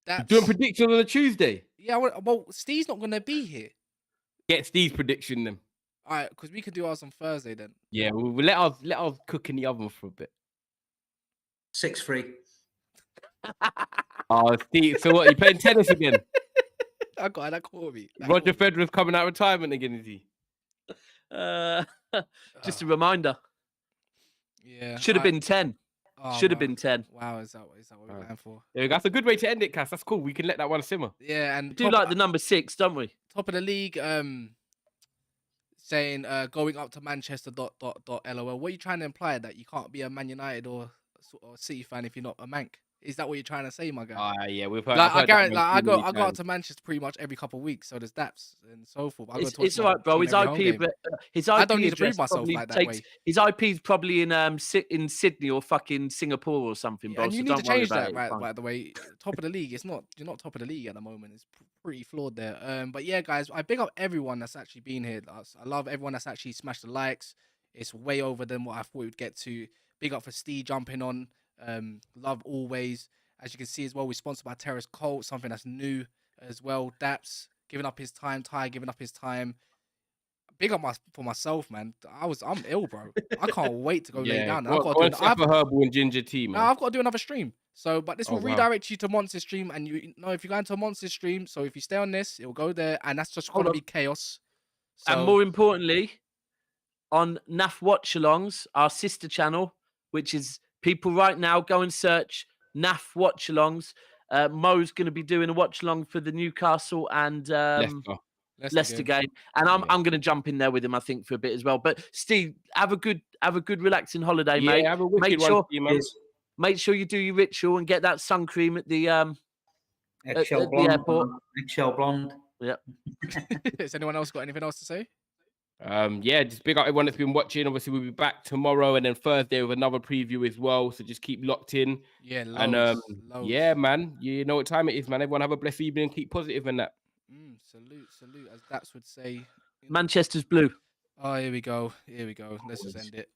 That's doing predictions on a Tuesday. Yeah, well, Steve's not gonna be here. Get Steve's prediction then. All right, because we could do ours on Thursday then. Yeah, we'll let us cook in the oven for a bit. 6-3. Oh, Steve. So what? You playing tennis again? I got that caught me. Roger Federer's coming out of retirement again, is he? Just a reminder. Yeah. Should have been 10. Should have been 10. Wow, is that what we're going for? Yeah, that's a good way to end it, Cass. That's cool. We can let that one simmer. Yeah, and We do like the number 6, don't we? Top of the league, saying going up to Manchester. LOL. What are you trying to imply, that you can't be a Man United or City fan if you're not a Manc? Is that what you're trying to say, my guy? Yeah, we've heard. I guarantee, I go up to Manchester pretty much every couple of weeks. So there's Daps and so forth. It's all right, bro. His IP I don't need to prove myself like that way. His IP's probably in Sydney or fucking Singapore or something, bro. And you so need don't to change worry that, about right? By the way, top of the league. You're not top of the league at the moment. It's pretty flawed there. But yeah, guys, I big up everyone that's actually been here. I love everyone that's actually smashed the likes. It's way over than what I thought we'd get to. Big up for Steve jumping on. Love always. As you can see as well, we're sponsored by Terrace Colt, something that's new as well. Daps giving up his time, Ty giving up his time. Big up for myself, man. I'm ill, bro. I can't wait to go lay down. I've got to do herbal and ginger tea, man. I've got to do another stream. So, but this will redirect you to Monts' stream, and you know if you go into Monts' stream, so if you stay on this, it'll go there, and that's just gonna be chaos. So, and more importantly, on NAF Watchalongs, our sister channel, which is people right now go and search NAF Watchalongs. Mo's going to be doing a watch-along for the Newcastle and Leicester game, and I'm going to jump in there with him, I think, for a bit as well. But Steve, have a good relaxing holiday, mate. Have a wicked one, man. Make sure you do your ritual and get that sun cream at the Eggshell blonde, airport. Eggshell blonde. Yeah. Has anyone else got anything else to say? Just big up everyone that's been watching. Obviously, we'll be back tomorrow and then Thursday with another preview as well. So just keep locked in. Yeah, loads. Yeah, man. You know what time it is, man. Everyone have a blessed evening and keep positive and that. Salute, as Daps would say. Manchester's blue. Oh, here we go. Let's just end it.